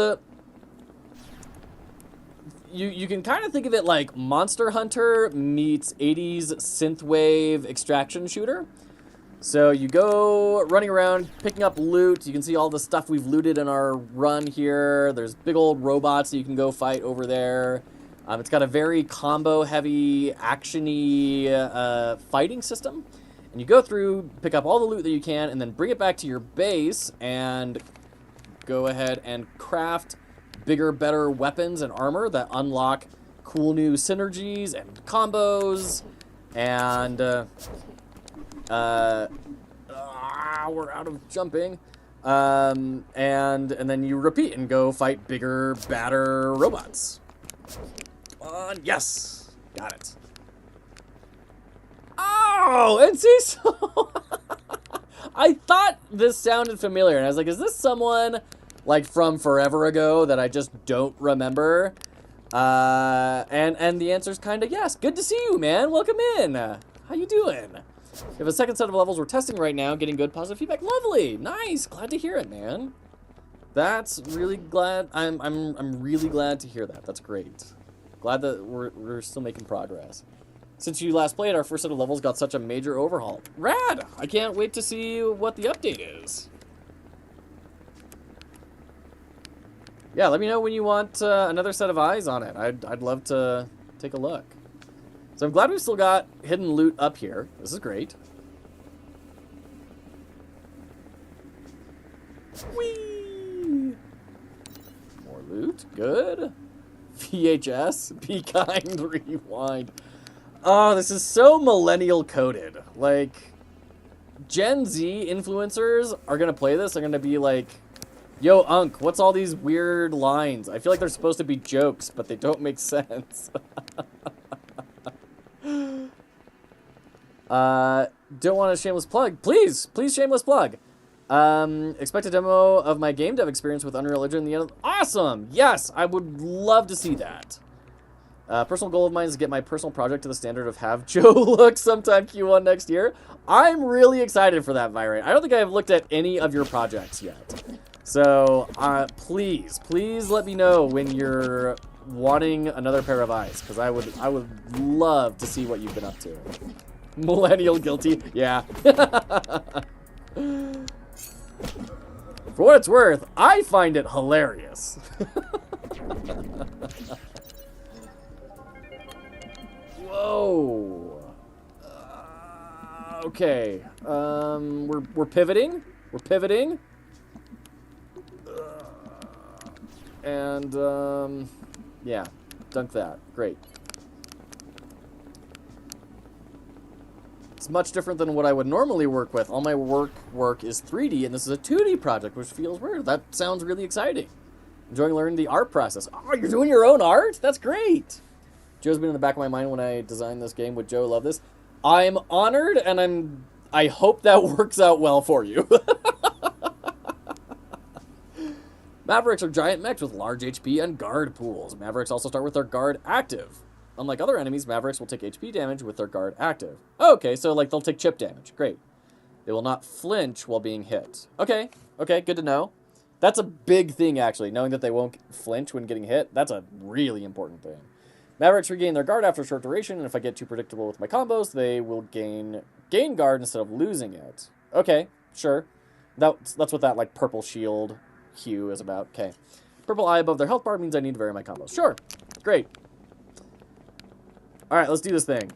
You can kind of think of it like Monster Hunter meets 80s synthwave extraction shooter. So you go running around, picking up loot. You can see all the stuff we've looted in our run here. There's big old robots that you can go fight over there. It's got a very combo-heavy, action-y fighting system. And you go through, pick up all the loot that you can, and then bring it back to your base and go ahead and craft bigger, better weapons and armor that unlock cool new synergies and combos. And we're out of jumping. And then you repeat and go fight bigger, badder robots. Yes, got it. Oh, and see, so I thought this sounded familiar, and I was like, is this someone like from forever ago that I just don't remember? And the answer's kind of yes. Good to see you, man. Welcome in. How you doing? We have a second set of levels we're testing right now, getting good positive feedback. Lovely, nice. Glad to hear it, man. That's really glad. I'm really glad to hear that. That's great. Glad that we're still making progress. Since you last played, our first set of levels got such a major overhaul. Rad! I can't wait to see what the update is. Yeah, let me know when you want another set of eyes on it. I'd love to take a look. So I'm glad we've still got hidden loot up here. This is great. Whee! More loot. Good. VHS. Be kind. Rewind. Oh, this is so millennial coded. Like, Gen Z influencers are going to play this. They're going to be like, yo, Unc, what's all these weird lines? I feel like they're supposed to be jokes, but they don't make sense. Don't want a shameless plug. Please shameless plug. Expect a demo of my game dev experience with Unreal Engine. Awesome. Yes, I would love to see that. Personal goal of mine is to get my personal project to the standard of have Joe look sometime Q1 next year. I'm really excited for that, Virate. I don't think I have looked at any of your projects yet. So, please let me know when you're wanting another pair of eyes, because I would love to see what you've been up to. Millennial guilty, yeah. For what it's worth, I find it hilarious. Whoa. Okay. We're pivoting. We're pivoting. And yeah, dunk that. Great. It's much different than what I would normally work with. All my work is 3D, and this is a 2D project, which feels weird. That sounds really exciting. Enjoying learning the art process. Oh, you're doing your own art? That's great. Joe's been in the back of my mind when I designed this game. Would Joe love this? I'm honored, and I hope that works out well for you. Mavericks are giant mechs with large HP and guard pools. Mavericks also start with their guard active. Unlike other enemies, Mavericks will take HP damage with their guard active. Okay, so like they'll take chip damage. Great. They will not flinch while being hit. Okay, good to know. That's a big thing, actually. Knowing that they won't flinch when getting hit, that's a really important thing. Mavericks regain their guard after a short duration, and if I get too predictable with my combos, they will gain guard instead of losing it. Okay, sure. That's what that like purple shield hue is about. Okay. Purple eye above their health bar means I need to vary my combos. Sure. Great. Alright, let's do this thing.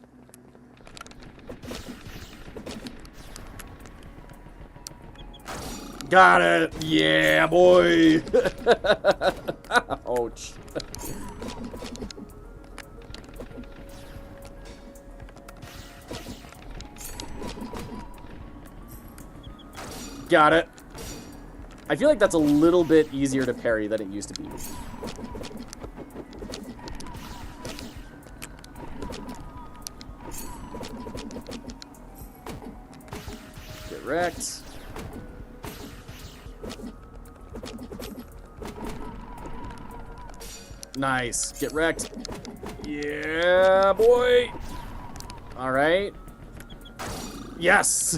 Got it! Yeah, boy! Ouch. Got it. I feel like that's a little bit easier to parry than it used to be. Get wrecked. Nice. Get wrecked. Yeah, boy. All right. Yes.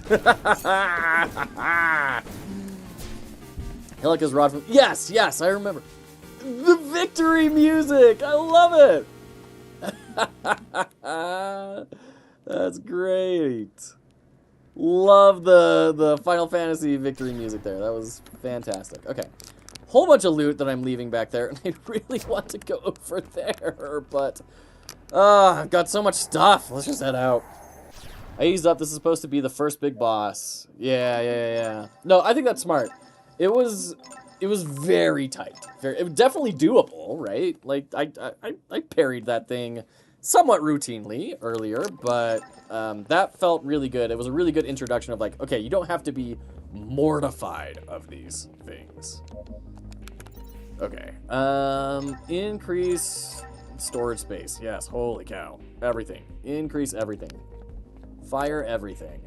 Helica's rod from... Yes, I remember. The victory music. I love it. That's great. Love the Final Fantasy victory music there. That was fantastic. Okay. Whole bunch of loot that I'm leaving back there, and I really want to go over there, but I've got so much stuff. Let's just head out. I eased up. This is supposed to be the first big boss. Yeah. No, I think that's smart. It was very tight. It was definitely doable, right? Like I parried that thing somewhat routinely earlier, but that felt really good. It was a really good introduction of like, okay, you don't have to be mortified of these things. Okay. Increase storage space. Yes, holy cow. Everything. Increase everything. Fire everything.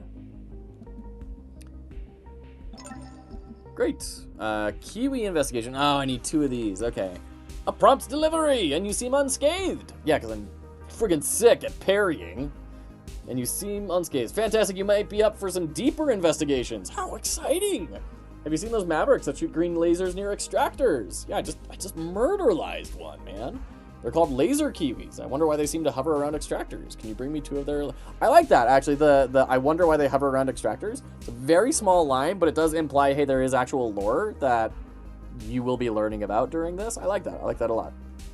Great. Kiwi investigation. Oh, I need 2 of these. Okay. A prompt delivery, and you seem unscathed. Yeah, because I'm friggin' sick at parrying. And you seem unscathed. Fantastic, you might be up for some deeper investigations. How exciting! Have you seen those Mavericks that shoot green lasers near extractors? Yeah, I just murderized one, man. They're called laser kiwis. I wonder why they seem to hover around extractors. Can you bring me 2 of their... I like that, actually. The I wonder why they hover around extractors. It's a very small line, but it does imply, hey, there is actual lore that you will be learning about during this. I like that. I like that a lot.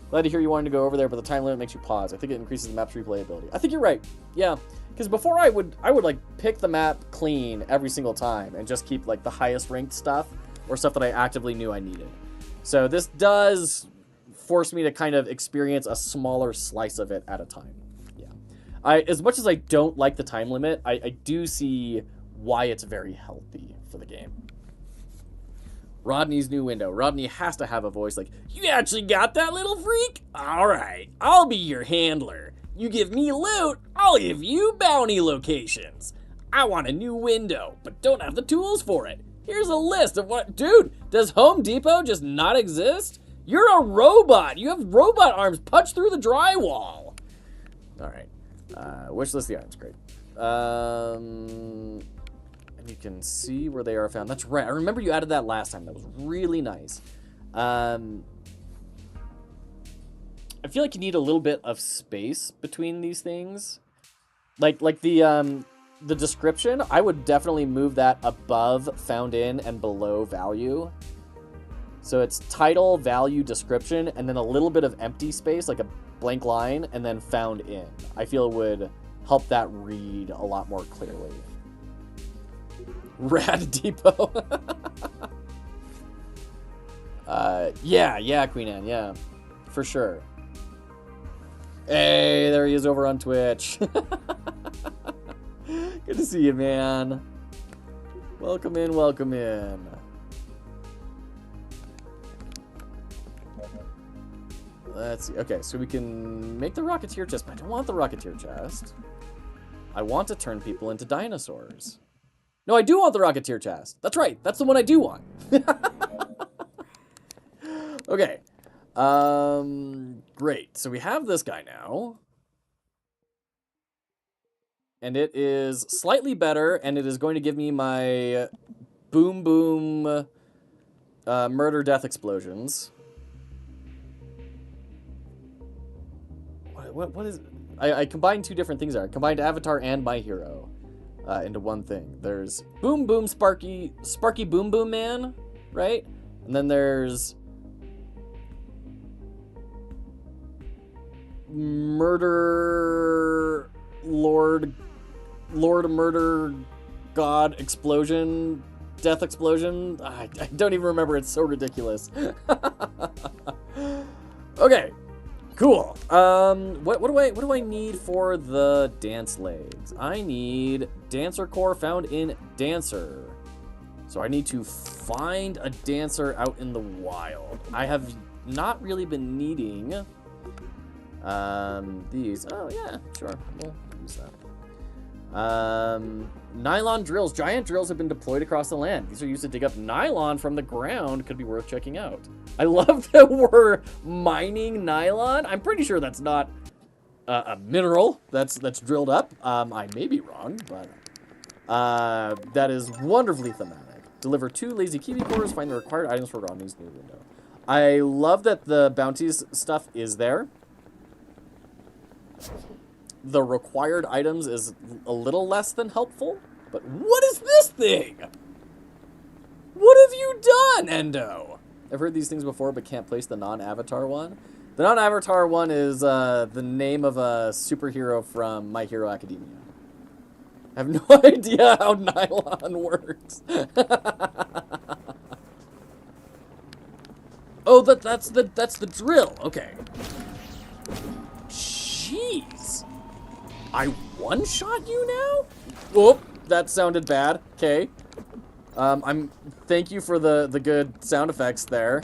Glad to hear you wanted to go over there, but the time limit makes you pause. I think it increases the map's replayability. I think you're right. Yeah, because before I would like pick the map clean every single time and just keep like the highest ranked stuff or stuff that I actively knew I needed. So this does force me to kind of experience a smaller slice of it at a time. Yeah, as much as I don't like the time limit, I do see why it's very healthy for the game. Rodney's new window. Rodney has to have a voice like, "You actually got that, little freak? All right, I'll be your handler. You give me loot, I'll give you bounty locations. I want a new window, but don't have the tools for it. Here's a list of what..." Dude, does Home Depot just not exist? You're a robot. You have robot arms. Punch through the drywall. All right. Wishlist the items. Great. And you can see where they are found. That's right. I remember you added that last time. That was really nice. I feel like you need a little bit of space between these things. Like the description, I would definitely move that above found in and below value. So it's title, value, description, and then a little bit of empty space, like a blank line, and then found in. I feel it would help that read a lot more clearly. Rad Depot. Yeah, Queen Anne, yeah. For sure. Hey, there he is over on Twitch. Good to see you, man. Welcome in, welcome in. Let's see. Okay, so we can make the Rocketeer chest, but I don't want the Rocketeer chest. I want to turn people into dinosaurs. No, I do want the Rocketeer chest. That's right. That's the one I do want. Okay. Great. So we have this guy now. And it is slightly better, and it is going to give me my boom boom murder death explosions. What is... I combined two different things there. I combined Avatar and My Hero into one thing. There's Boom Boom Sparky Boom Boom Man, right? And then there's Murder Lord Murder God Explosion Death Explosion. I don't even remember. It's so ridiculous. Okay. Cool. What do I need for the dance legs? I need dancer core found in dancer. So I need to find a dancer out in the wild. I have not really been needing these. Oh yeah, sure. We'll use that. Nylon drills. Giant drills have been deployed across the land. These are used to dig up nylon from the ground. Could be worth checking out. I love that we're mining nylon. I'm pretty sure that's not a mineral that's drilled up. I may be wrong, but that is wonderfully thematic. Deliver 2 lazy kiwi cores. Find the required items for Rodney's new window. I love that the bounties stuff is there. The required items is a little less than helpful, but what is this thing? What have you done, Endo? I've heard these things before, but can't place the non-Avatar one. The non-Avatar one is the name of a superhero from My Hero Academia. I have no idea how nylon works. Oh, that's the drill. Okay. Jeez. I one-shot you now? Whoop, that sounded bad. Okay. Thank you for the good sound effects there.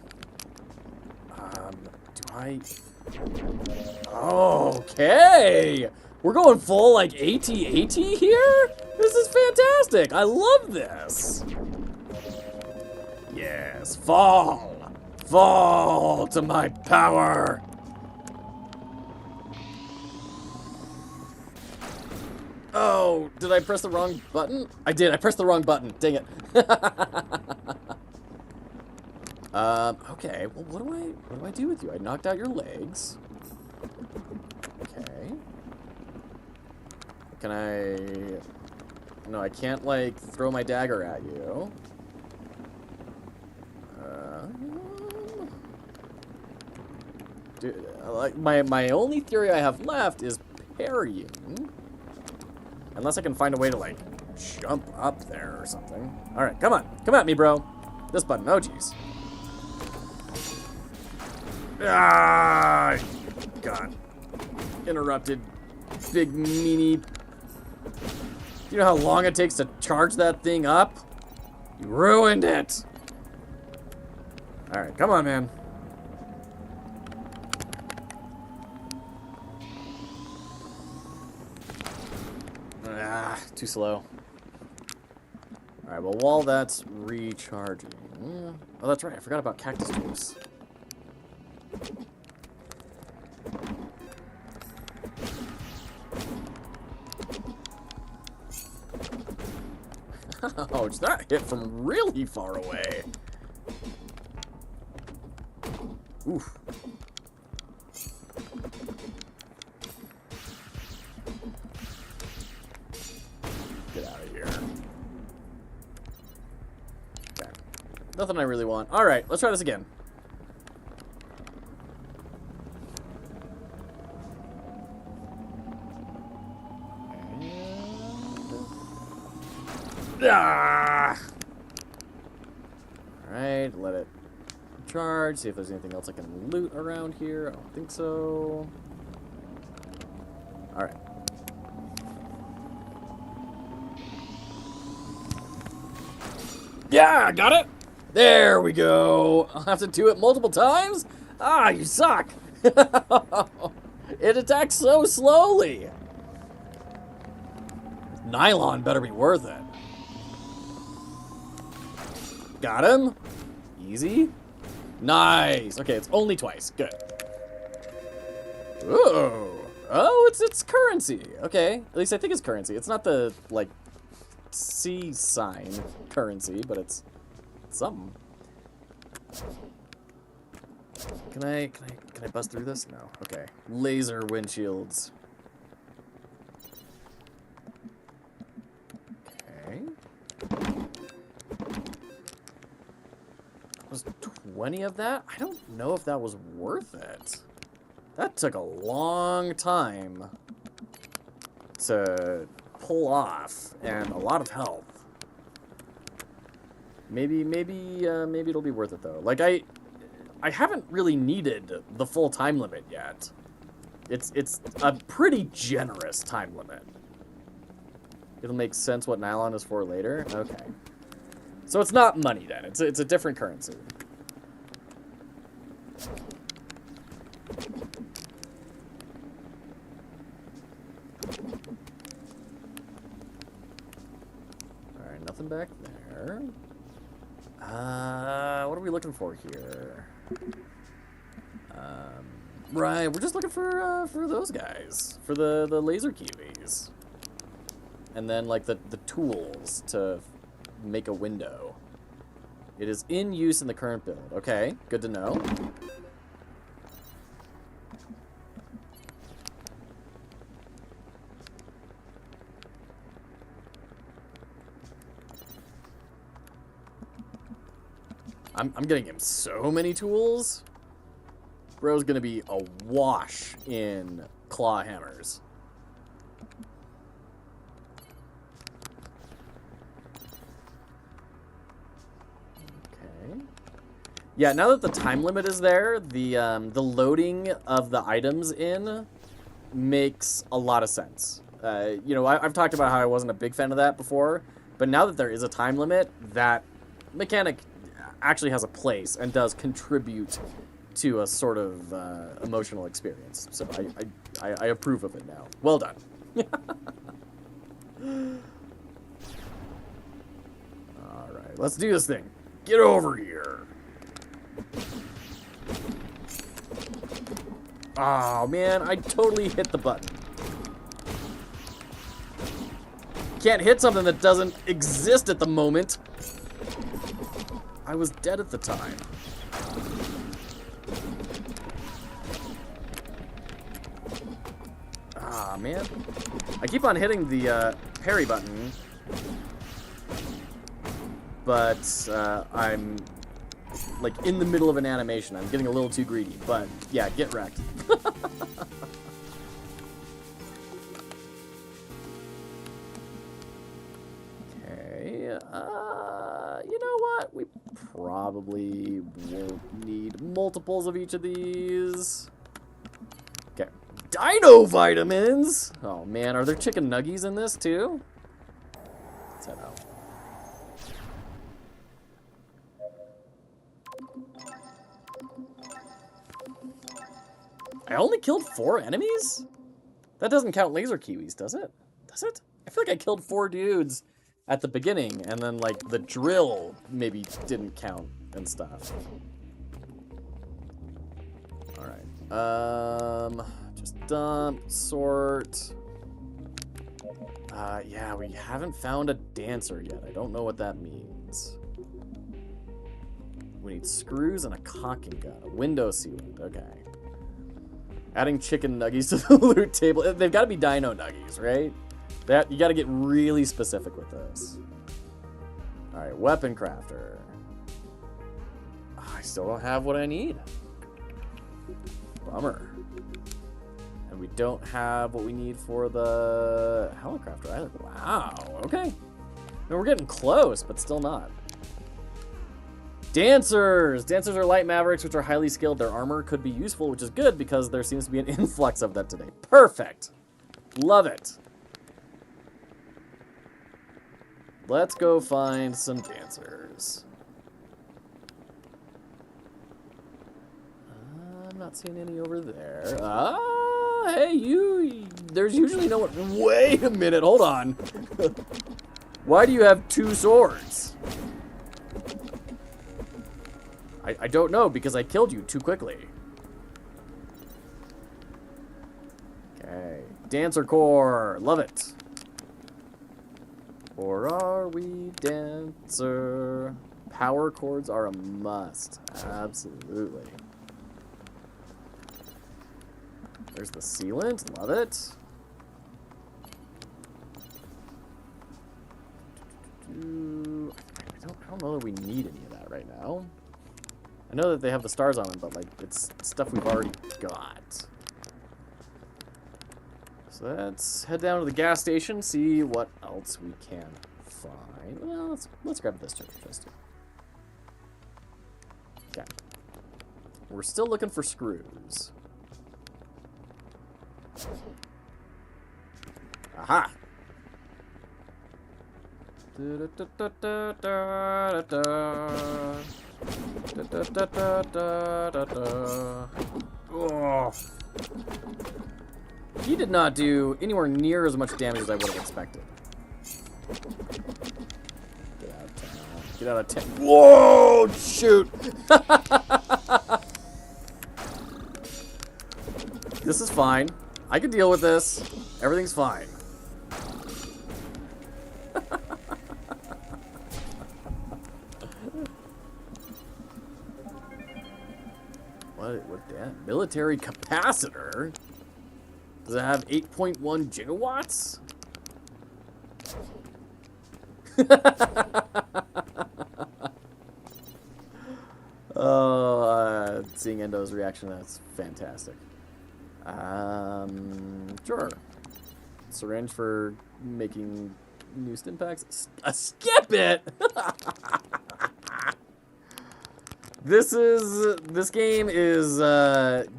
Okay. We're going full, like, AT-AT here? This is fantastic. I love this. Yes, fall. Fall to my power. Oh, did I press the wrong button? I did. I pressed the wrong button. Dang it. Okay. Well, what do I do with you? I knocked out your legs. Okay. Can I... No, I can't, like, throw my dagger at you. Dude, like, my only theory I have left is parrying. Unless I can find a way to, like, jump up there or something. Alright, come on. Come at me, bro. This button. Oh, jeez. Ah! God. Interrupted. Big meanie. You know how long it takes to charge that thing up? You ruined it. Alright, come on, man. Ah, too slow. Alright, well, while that's recharging... Oh, that's right. I forgot about cactus juice. Ouch, that hit from really far away. Oof. Get out of here. Okay. Nothing I really want. Alright, let's try this again. Ah! Alright, let it charge. See if there's anything else I can loot around here. I don't think so. Alright. Yeah, got it! There we go! I'll have to do it multiple times? Ah, you suck! It attacks so slowly! Nylon better be worth it. Got him. Easy. Nice. Okay, it's only twice. Good. Ooh. Oh, it's currency. Okay. At least I think it's currency. It's not the, like, C sign currency, but it's something. Can I bust through this? No. Okay. Laser windshields. Okay. Was 20 of that? I don't know if that was worth it. That took a long time to pull off, and a lot of health. Maybe it'll be worth it though. Like I haven't really needed the full time limit yet. It's a pretty generous time limit. It'll make sense what nylon is for later. Okay. So it's not money then. It's a different currency. All right, nothing back there. What are we looking for here? Right, we're just looking for those guys, for the laser kiwis, and then like the tools to make a window. It is in use in the current build. Okay, good to know. I'm getting him so many tools. Bro's gonna be awash in claw hammers. Okay. Yeah, now that the time limit is there, the loading of the items in makes a lot of sense. You know, I've talked about how I wasn't a big fan of that before, but now that there is a time limit, that mechanic actually has a place and does contribute to a sort of emotional experience. So I approve of it now. Well done. All right, let's do this thing. Get over here. Oh man, I totally hit the button. Can't hit something that doesn't exist at the moment. I was dead at the time. Ah, man. I keep on hitting the parry button, but I'm like in the middle of an animation. I'm getting a little too greedy, but yeah, get wrecked. Okay, you know what? We probably won't need multiples of each of these. Okay. Dino vitamins! Oh man, are there chicken nuggies in this too? Let's head out. I only killed 4 enemies? That doesn't count laser kiwis, does it? Does it? I feel like I killed 4 dudes at the beginning, and then, like, the drill maybe didn't count and stuff. Alright. Just dump, sort. Yeah, we haven't found a dancer yet. I don't know what that means. We need screws and a caulking gun. A window sealant. Okay. Adding chicken nuggies to the loot table. They've got to be dino nuggies, right? You got to get really specific with this. Alright, weapon crafter. I still don't have what I need. Bummer. And we don't have what we need for the helicopter either. Wow, okay. No, we're getting close, but still not. Dancers! Dancers are light mavericks, which are highly skilled. Their armor could be useful, which is good because there seems to be an influx of them today. Perfect! Love it. Let's go find some dancers. I'm not seeing any over there. Hey, you. There's usually no one. Wait a minute, hold on. Why do you have 2 swords? I don't know, because I killed you too quickly. Okay. Dancer core. Love it. Or are we dancer? Power chords are a must. Absolutely. There's the sealant. Love it. I don't know that we need any of that right now. I know that they have the stars on them, but like it's stuff we've already got. So let's head down to the gas station, see what else we can find. Well, let's grab this chest. Okay. We're still looking for screws. Aha! Oh. He did not do anywhere near as much damage as I would have expected. Get out of town. Get out of town. Whoa! Shoot! This is fine. I can deal with this. Everything's fine. What that? Military capacitor? Does it have 8.1 gigawatts? Oh, seeing Endo's reaction, that's fantastic. Sure. Syringe for making new stim packs. Skip it! This game is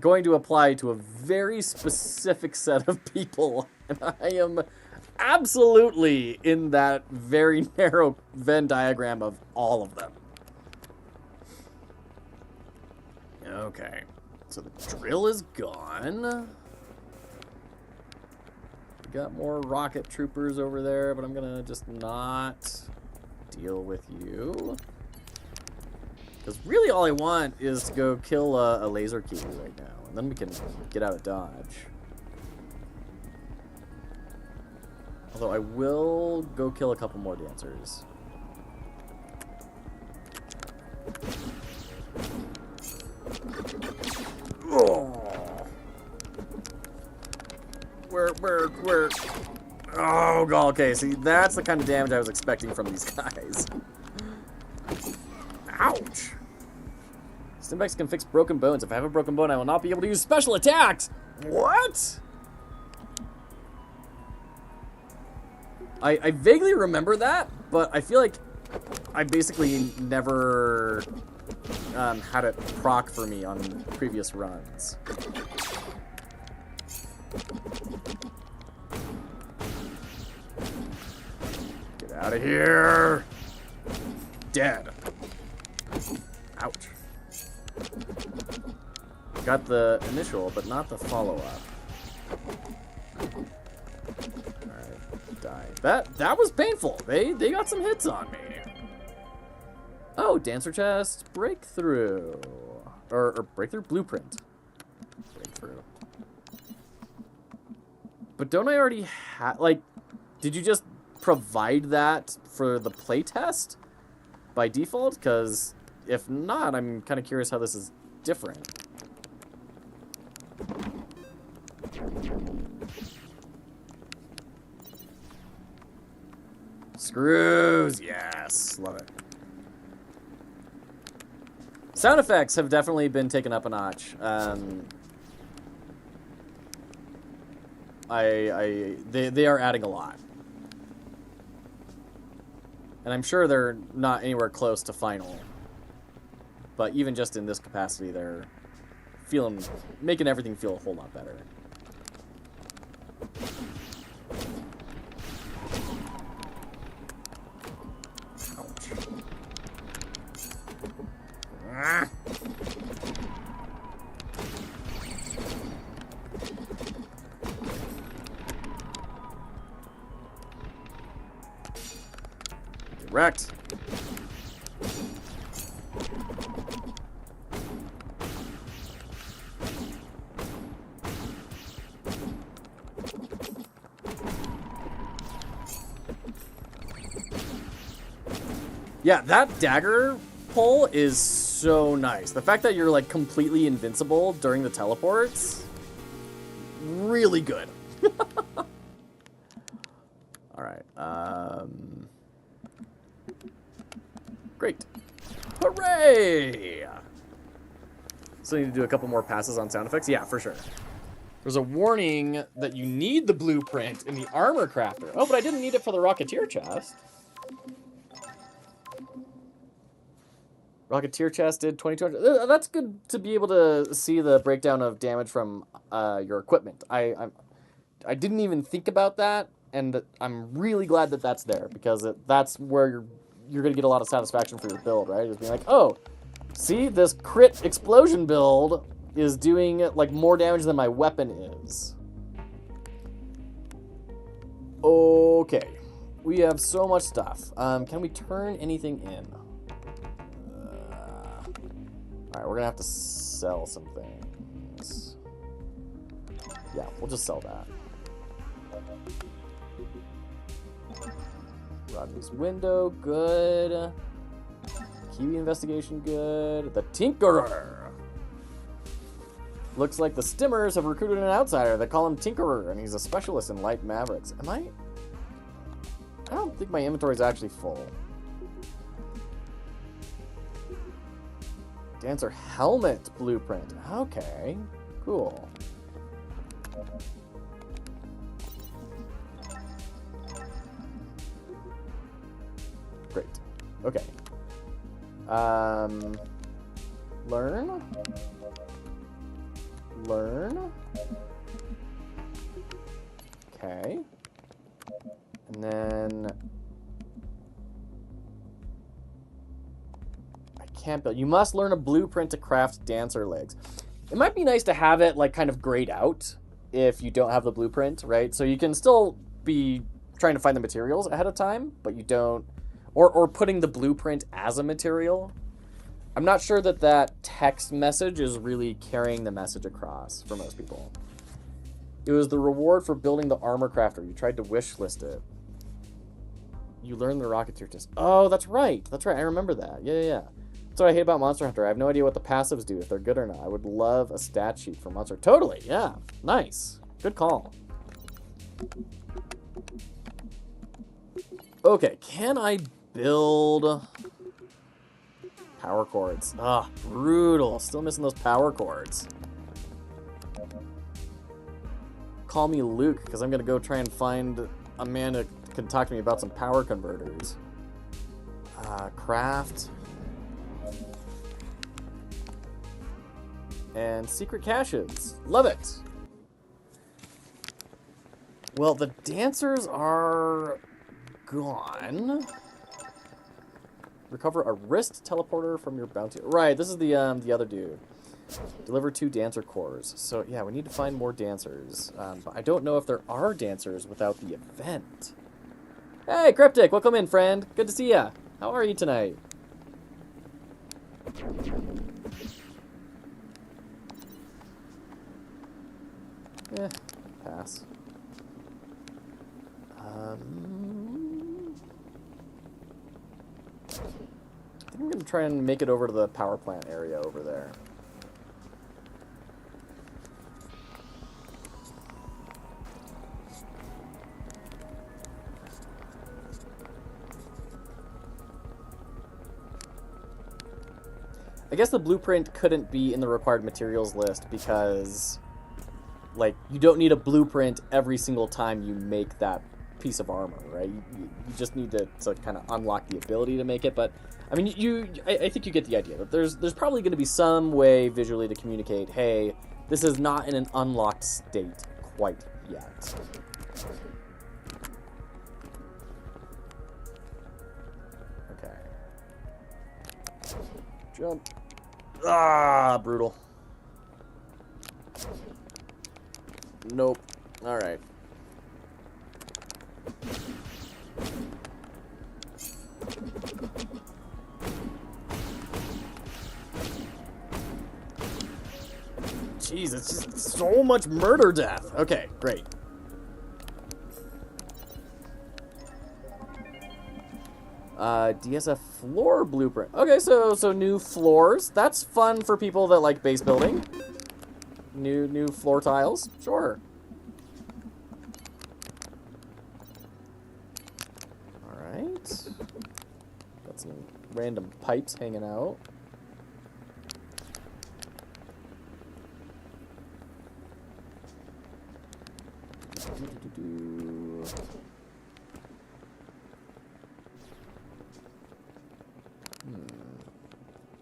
going to apply to a very specific set of people, and I am absolutely in that very narrow Venn diagram of all of them. Okay, so the drill is gone. We got more rocket troopers over there, but I'm gonna just not deal with you. Because really all I want is to go kill a laser key right now, and then we can get out of Dodge. Although I will go kill a couple more dancers. Oh. Where? Oh, God, okay, see, that's the kind of damage I was expecting from these guys. Ouch! Stimpaks can fix broken bones. If I have a broken bone, I will not be able to use special attacks! What? I vaguely remember that, but I feel like I basically never had it proc for me on previous runs. Get out of here! Dead. Ouch. Got the initial, but not the follow-up. Alright, die. That was painful. They got some hits on me. Oh, dancer chest, breakthrough. Or breakthrough blueprint. through. But don't I already have... Like, did you just provide that for the playtest by default? Because if not, I'm kind of curious how this is different. Screws, yes, love it. Sound effects have definitely been taken up a notch. They are adding a lot, and I'm sure they're not anywhere close to final. But even just in this capacity, they're making everything feel a whole lot better. Wrecked. Yeah, that dagger pull is so nice. The fact that you're like completely invincible during the teleports, really good. All right. Great. Hooray! So I need to do a couple more passes on sound effects? Yeah, for sure. There's a warning that you need the blueprint in the armor crafter. Oh, but I didn't need it for the Rocketeer chest. Rocketeer chest did 2200. That's good to be able to see the breakdown of damage from your equipment. I didn't even think about that, and I'm really glad that that's there, because that's where you're going to get a lot of satisfaction for your build, right? Just being like, oh, see, this crit explosion build is doing like more damage than my weapon is. Okay, we have so much stuff. Can we turn anything in? All right, we're gonna have to sell some things. Yeah, we'll just sell that. Rodney's window, good. Kiwi investigation, good. The Tinkerer. Looks like the Stimmers have recruited an outsider. They call him Tinkerer, and he's a specialist in light mavericks. I don't think my inventory is actually full. Dancer helmet blueprint. Okay, cool. Great. Okay. Learn. Okay. And then I can't build. You must learn a blueprint to craft dancer legs. It might be nice to have it like kind of grayed out if you don't have the blueprint, right? So you can still be trying to find the materials ahead of time, but you don't, or putting the blueprint as a material. I'm not sure that text message is really carrying the message across for most people. It was the reward for building the armor crafter. You tried to wish list it. You learned the Rocketeer test. Oh, that's right. That's right. I remember that. Yeah. That's what I hate about Monster Hunter. I have no idea what the passives do, if they're good or not. I would love a stat sheet for Monster. Totally. Yeah. Nice. Good call. Okay. Can I build power cords? Ah, brutal. Still missing those power cords. Call me Luke, because I'm going to go try and find a man who can talk to me about some power converters. Craft. And secret caches. Love it. Well, the dancers are gone. Recover a wrist teleporter from your bounty. Right, this is the other dude. Deliver 2 dancer cores. So, yeah, we need to find more dancers. But I don't know if there are dancers without the event. Hey, Cryptic, welcome in, friend. Good to see ya. How are you tonight? Pass. I think I'm going to try and make it over to the power plant area over there. I guess the blueprint couldn't be in the required materials list because, like, you don't need a blueprint every single time you make that piece of armor, right? You just need to kind of unlock the ability to make it. But I mean, I think you get the idea that there's probably going to be some way visually to communicate, hey, this is not in an unlocked state quite yet. Okay. Jump. Ah, brutal. Nope. All right. Jeez, it's just so much murder death. Okay, great. DSF floor blueprint. Okay, so new floors. That's fun for people that like base building. New floor tiles. Sure. All right. Got some random pipes hanging out.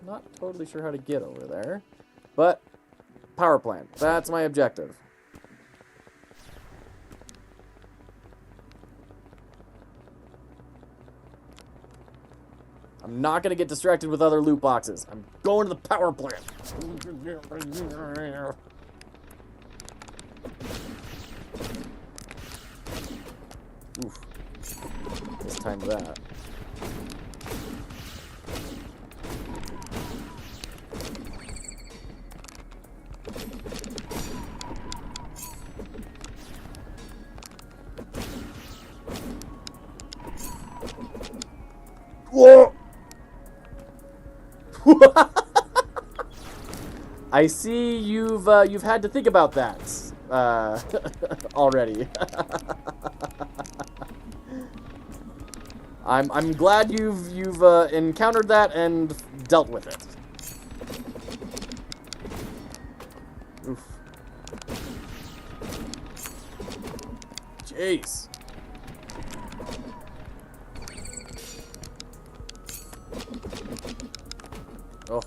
Not totally sure how to get over there, but power plant. That's my objective. I'm not going to get distracted with other loot boxes. I'm going to the power plant. Oof. This time that. Whoa! I see you've had to think about that already. I'm glad you've encountered that and dealt with it. Oof. Jeez. Oh.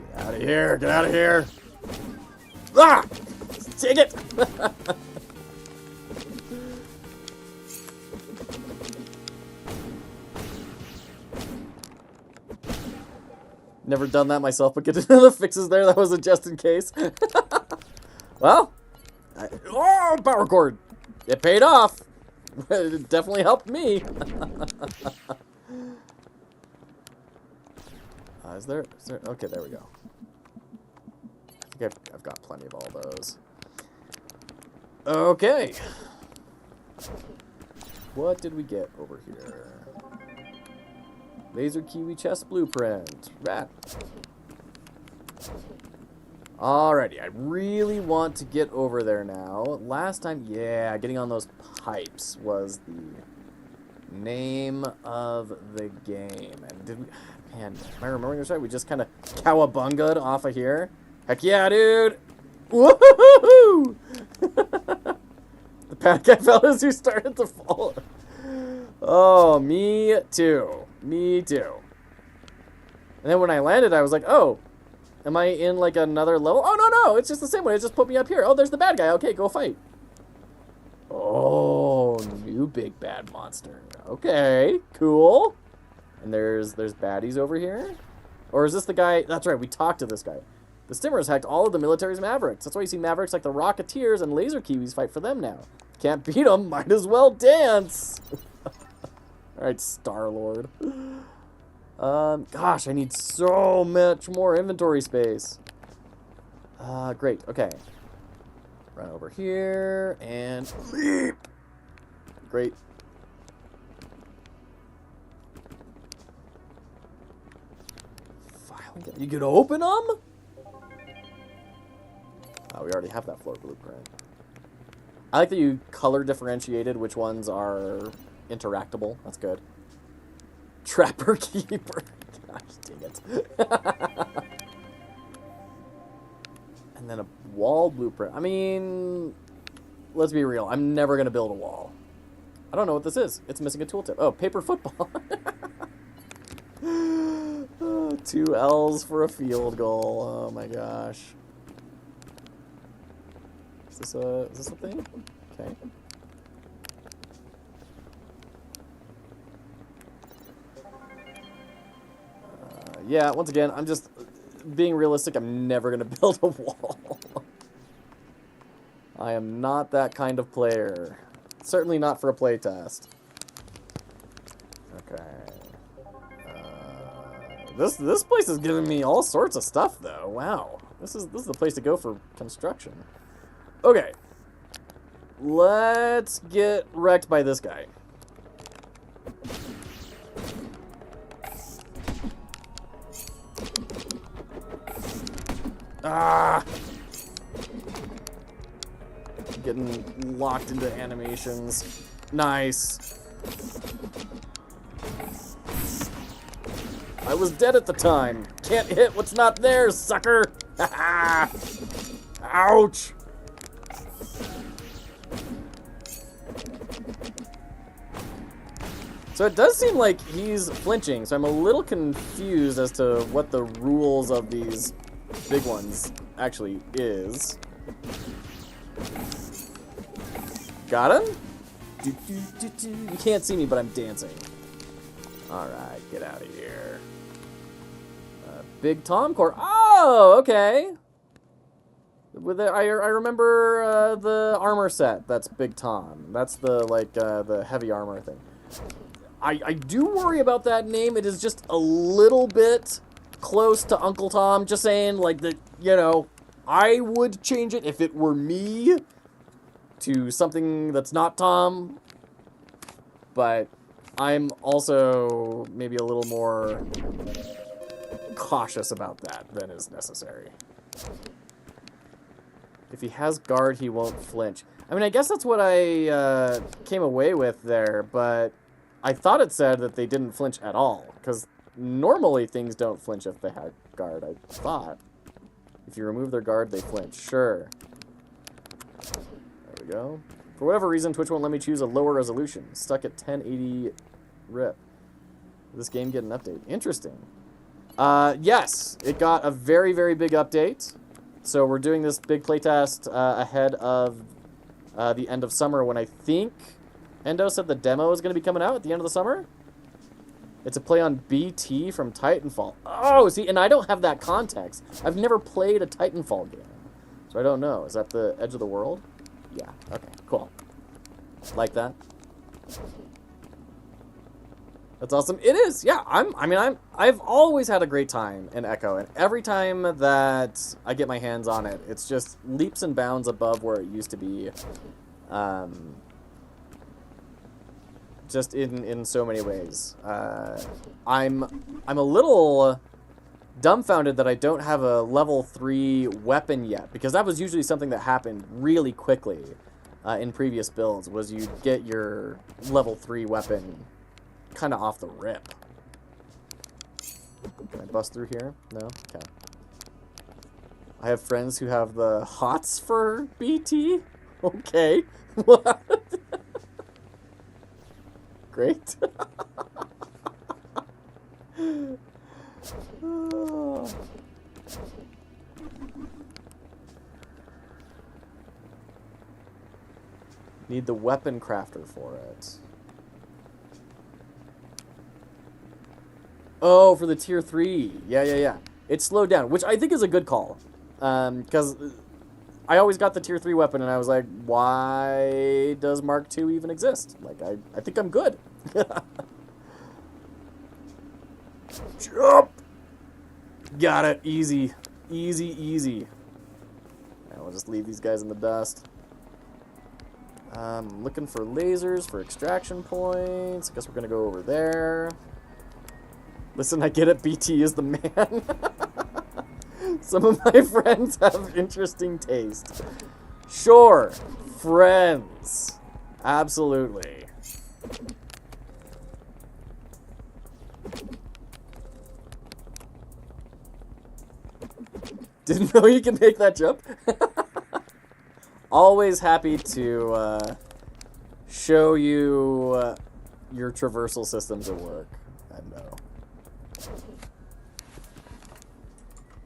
Get out of here! Get out of here! Ah! Take it! Never done that myself, but get the fixes there. That was a just in case. Well, oh, power cord! It paid off. It definitely helped me. Is there? Okay, there we go. I think I've got plenty of all those. Okay. What did we get over here? Laser Kiwi chest blueprint. Rat. Alrighty, I really want to get over there now. Last time, yeah, getting on those pipes was the name of the game. And did we, man, am I remembering this right? We just kind of cowabunga'd off of here. Heck yeah, dude! Woohoo! The panic I felt as you started to fall. Oh, me too. Me too. And then when I landed, I was like, oh, am I in like another level? Oh, no, it's just the same one. It just put me up here. Oh, there's the bad guy. Okay, go fight. Oh, new big bad monster. Okay, cool. And there's baddies over here? Or is this the guy? That's right, we talked to this guy. The Stimmers hacked all of the military's Mavericks. That's why you see Mavericks like the Rocketeers and Laser Kiwis fight for them now. Can't beat them, might as well dance. Alright, Star-Lord. Gosh, I need so much more inventory space. Great, okay. Run over here, and leap! Great. You could open them? Oh, we already have that floor blueprint. I like that you color differentiated which ones are interactable. That's good. Trapper Keeper. Gosh, dang it. And then a wall blueprint. I mean, let's be real. I'm never going to build a wall. I don't know what this is. It's missing a tooltip. Oh, paper football. 2 L's for a field goal. Oh my gosh. Is this a thing? Okay. Yeah, once again, I'm just being realistic. I'm never gonna build a wall. I am not that kind of player. Certainly not for a playtest. Okay. This place is giving me all sorts of stuff, though. Wow. This is the place to go for construction. Okay. Let's get wrecked by this guy. Ah! Getting locked into animations. Nice. I was dead at the time. Can't hit what's not there, sucker! Ouch! So it does seem like he's flinching, so I'm a little confused as to what the rules of these big ones actually is. Got him? You can't see me, but I'm dancing. Alright, get out of here. Big Tom core. Oh, okay. With I remember the armor set. That's Big Tom. That's the the heavy armor thing. I do worry about that name. It is just a little bit close to Uncle Tom. Just saying, like, that, you know, I would change it if it were me to something that's not Tom. But I'm also maybe a little more cautious about that than is necessary. If he has guard, he won't flinch. I mean, I guess that's what I came away with there, but I thought it said that they didn't flinch at all, because normally things don't flinch if they have guard, I thought. If you remove their guard, they flinch. Sure. There we go. For whatever reason, Twitch won't let me choose a lower resolution. Stuck at 1080 rip. Did this game get an update? Interesting. Yes, it got a very, very big update. So we're doing this big playtest ahead of the end of summer, when I think Endo said the demo is going to be coming out at the end of the summer. It's a play on BT from Titanfall. Oh, see, and I don't have that context. I've never played a Titanfall game, so I don't know. Is that the Edge of the World? Yeah, okay, cool. Like that. That's awesome. It is, yeah. I've always had a great time in Echo, and every time that I get my hands on it, it's just leaps and bounds above where it used to be. Just in so many ways. I'm a little dumbfounded that I don't have a level 3 weapon yet, because that was usually something that happened really quickly in previous builds, was you'd get your level 3 weapon kind of off the rip. Can I bust through here? No? Okay. I have friends who have the hots for BT? Okay. What? Great. Oh. Need the weapon crafter for it. Oh, for the tier 3. Yeah. It slowed down, which I think is a good call. Because I always got the tier 3 weapon, and I was like, why does Mark II even exist? Like, I think I'm good. Jump! Got it. Easy. Easy, easy. Now we'll just leave these guys in the dust. I'm looking for lasers for extraction points. I guess we're going to go over there. Listen, I get it. BT is the man. Some of my friends have interesting taste. Sure. Friends. Absolutely. Didn't know you can make that jump. Always happy to show you your traversal systems at work. I know.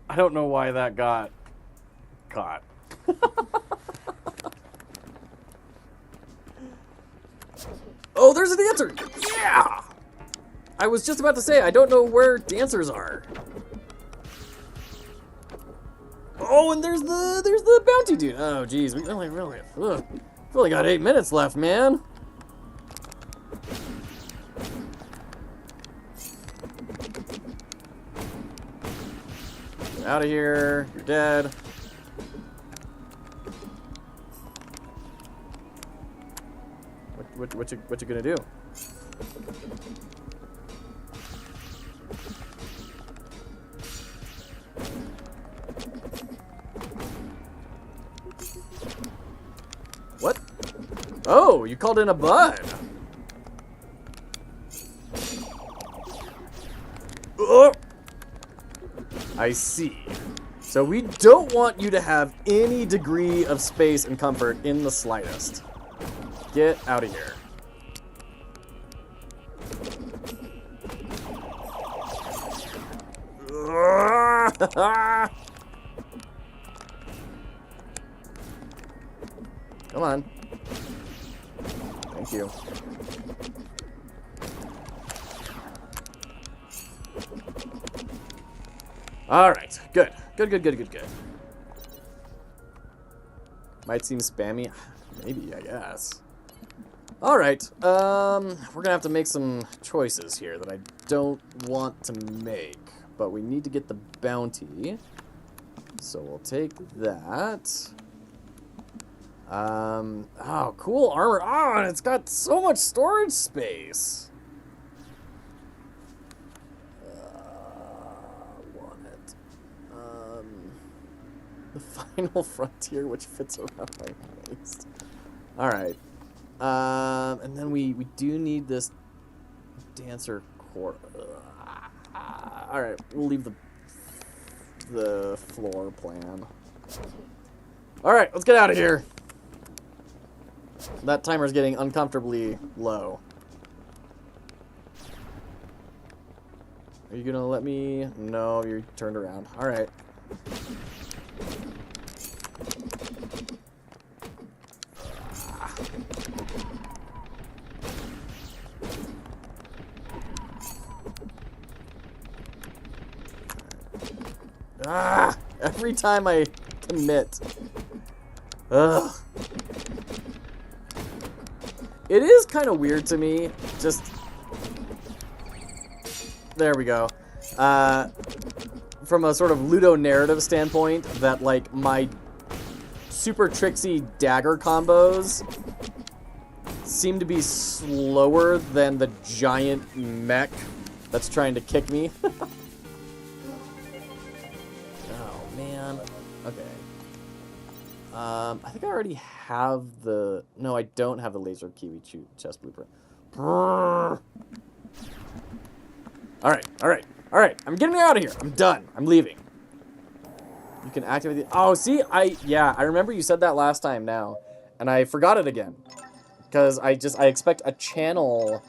I don't know why that got caught. Oh, there's a dancer! Yeah! I was just about to say, I don't know where dancers are. Oh, and there's the bounty dude. Oh, geez, we really got 8 minutes left, man. Get out of here. You're dead. What you gonna do? What? Oh, you called in a bud. Oh! I see. So we don't want you to have any degree of space and comfort in the slightest. Get out of here. Come on. Thank you. All right. Good. Good. Might seem spammy. Maybe, I guess. All right. We're gonna have to make some choices here that I don't want to make, but we need to get the bounty. So we'll take that. Oh, cool armor. Oh, and it's got so much storage space. Want it. The final frontier, which fits around my waist. All right. And then we do need this dancer core. All right, we'll leave the floor plan. All right, let's get out of here. That timer's getting uncomfortably low. Are you gonna let me? No, you're turned around. All right. Every time I commit. Ugh. It is kind of weird to me, just... There we go. From a sort of Ludo narrative standpoint, that, like, my super tricksy dagger combos seem to be slower than the giant mech that's trying to kick me. Okay. I think I already have the... No, I don't have the laser kiwi chest blueprint. Alright. I'm getting out of here. I'm done. I'm leaving. You can activate the... Oh, see? I remember you said that last time now. And I forgot it again. Because I expect a channel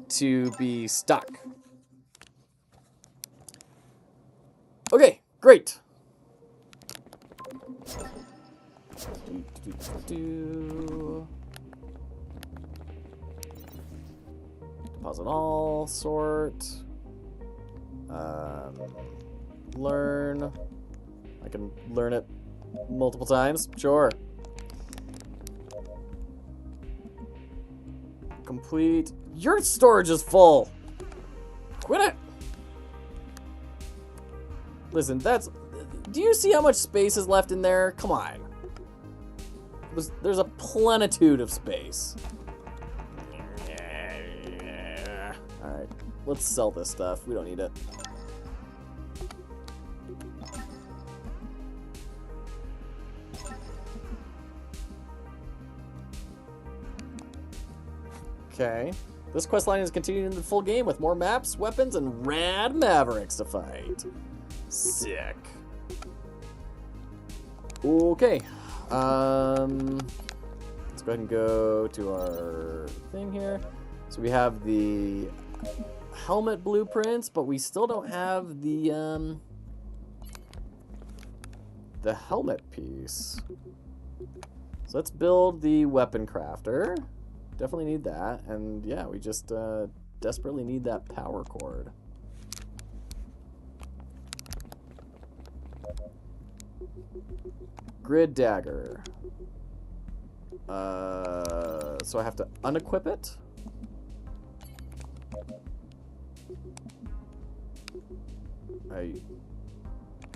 to be stuck. Okay, great. Deposit all, sort. Learn. I can learn it multiple times, sure. Complete. Your storage is full. Quit it. Listen, that's... Do you see how much space is left in there? Come on. There's a plenitude of space. Alright, let's sell this stuff. We don't need it. Okay. This questline is continuing in the full game with more maps, weapons, and rad mavericks to fight. Sick. Okay. Let's go ahead and go to our thing here. So we have the helmet blueprints, but we still don't have the helmet piece. So let's build the weapon crafter. Definitely need that. And yeah, we just desperately need that power cord. Grid dagger. So I have to unequip it.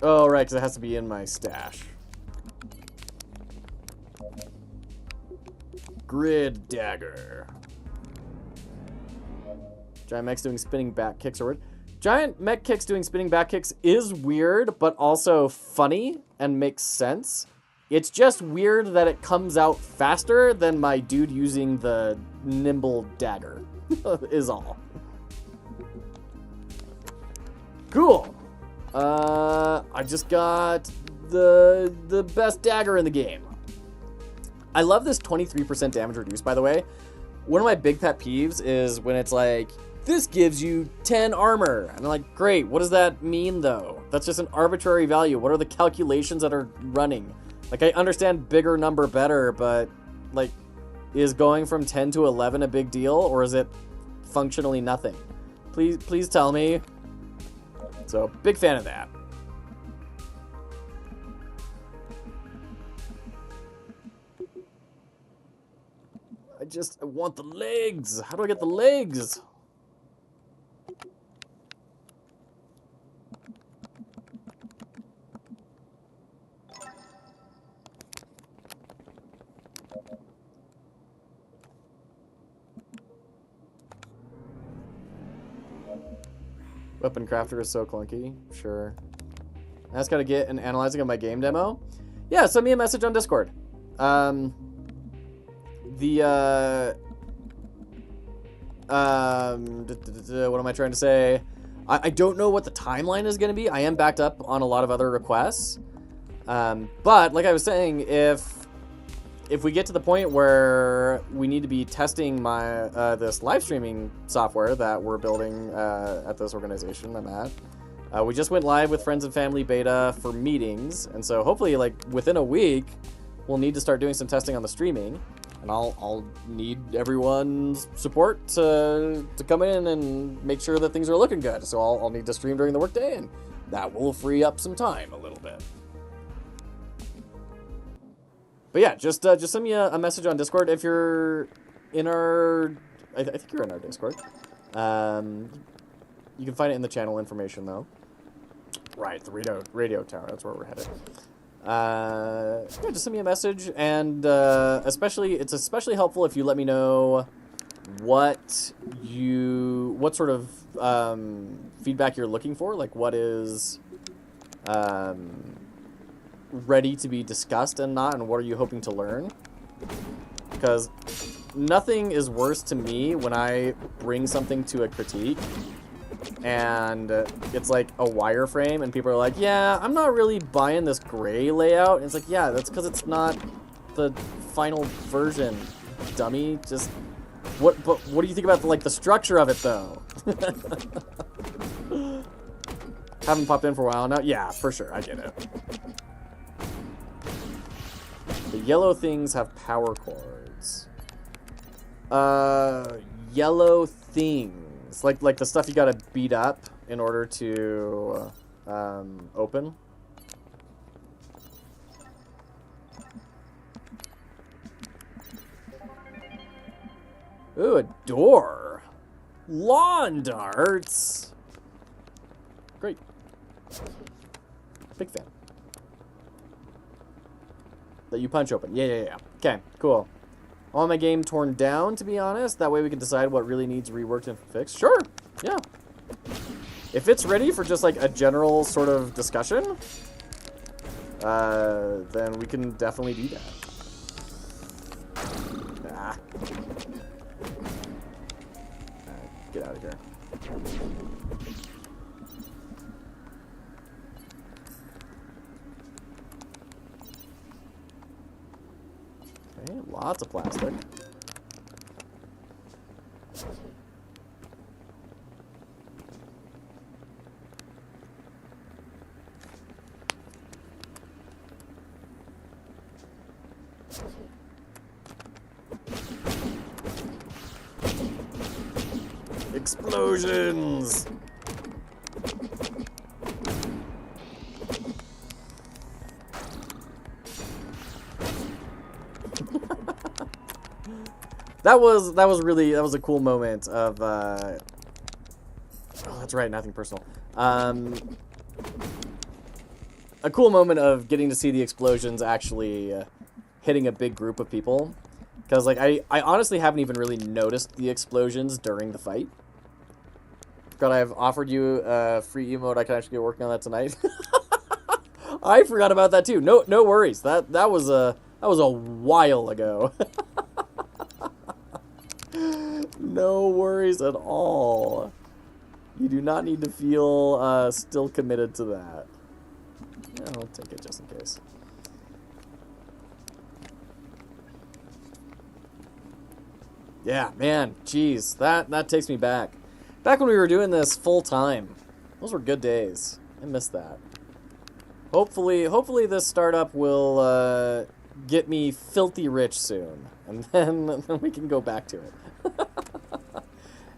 Oh, right, because it has to be in my stash. Grid dagger. Giant mechs doing spinning back kicks are weird. Giant mech kicks doing spinning back kicks is weird, but also funny and makes sense. It's just weird that it comes out faster than my dude using the nimble dagger, is all. Cool. I just got the best dagger in the game. I love this 23% damage reduced, by the way. One of my big pet peeves is when it's like, this gives you 10 armor. And I'm like, great, what does that mean, though? That's just an arbitrary value. What are the calculations that are running? Like, I understand bigger number better, but, like, is going from 10 to 11 a big deal, or is it functionally nothing? Please tell me. So, big fan of that. I want the legs. How do I get the legs? Weapon crafter is so clunky. Sure. I just gotta get an analyzing of my game demo. Yeah, send me a message on Discord. What am I trying to say? I don't know what the timeline is going to be. I am backed up on a lot of other requests. But like I was saying, if we get to the point where we need to be testing my this live streaming software that we're building at this organization I'm at, we just went live with friends and family beta for meetings, and so hopefully, like within a week, we'll need to start doing some testing on the streaming. And I'll need everyone's support to come in and make sure that things are looking good. So I'll need to stream during the workday, and that will free up some time a little bit. But yeah, just send me a message on Discord if you're in our... I think you're in our Discord. You can find it in the channel information, though. Right, the radio tower. That's where we're headed. Yeah, just send me a message, and it's especially helpful if you let me know what sort of feedback you're looking for, like what is ready to be discussed and not, and what are you hoping to learn? Because nothing is worse to me when I bring something to a critique and it's like a wireframe and people are like, yeah, I'm not really buying this gray layout. And it's like, yeah, that's because it's not the final version, dummy. Just what do you think about the structure of it, though? Haven't popped in for a while now. Yeah, for sure, I get it. The yellow things have power cords. Yellow things. Like the stuff you gotta beat up in order to open. Ooh, a door. Lawn darts. Great. Big fan. That you punch open. Yeah. Okay, cool. I want my game torn down, to be honest. That way we can decide what really needs reworked and fixed. Sure. Yeah. If it's ready for just like a general sort of discussion, then we can definitely do that. Get out of here. Okay, lots of plastic. Explosions! That was a cool moment of oh, that's right, nothing personal. A cool moment of getting to see the explosions actually hitting a big group of people. Because like I honestly haven't even really noticed the explosions during the fight. God, I've offered you a free emote. I can actually get working on that tonight. I forgot about that too. No worries. That was a while ago. No worries at all. You do not need to feel still committed to that. Yeah, I'll take it just in case. Yeah, man, jeez, that takes me back. Back when we were doing this full time. Those were good days. I miss that. Hopefully this startup will get me filthy rich soon, and then we can go back to it.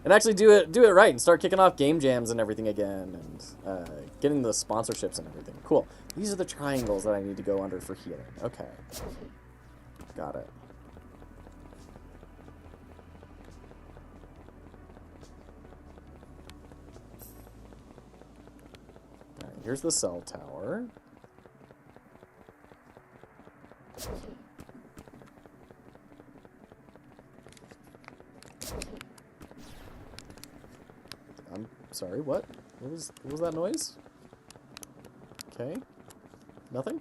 And actually do it right and start kicking off game jams and everything again, and getting the sponsorships and everything. Cool. These are the triangles that I need to go under for healing. Okay. Got it. Alright, here's the cell tower. I'm sorry, what? What was that noise? Okay. Nothing?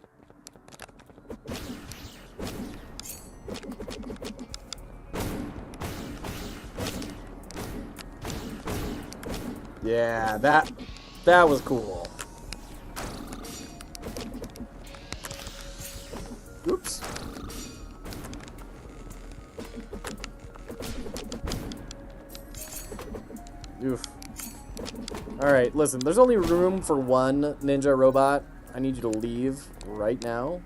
Yeah, that was cool. Oops. Oof. Alright, listen, there's only room for one ninja robot. I need you to leave right now.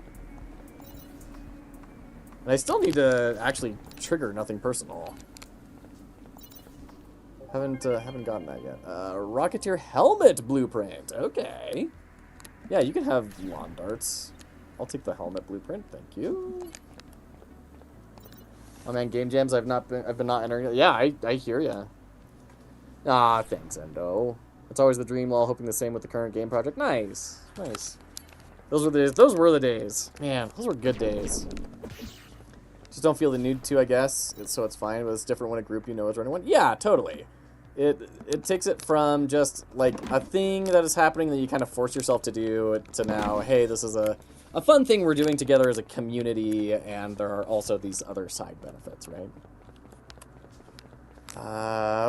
And I still need to actually trigger nothing personal. Haven't gotten that yet. Rocketeer helmet blueprint. Okay. Yeah, you can have lawn darts. I'll take the helmet blueprint. Thank you. Oh man, game jams. I've been not entering. Yeah, I hear ya. Ah, thanks, Endo. It's always the dream while hoping the same with the current game project. Nice, nice. Those were the days. Those were the days. Man, those were good days. Just don't feel the need to, I guess. So it's fine, but it's different when a group you know is running one. Yeah, totally. It takes it from just like a thing that is happening that you kind of force yourself to do to now, hey, this is a fun thing we're doing together as a community, and there are also these other side benefits, right?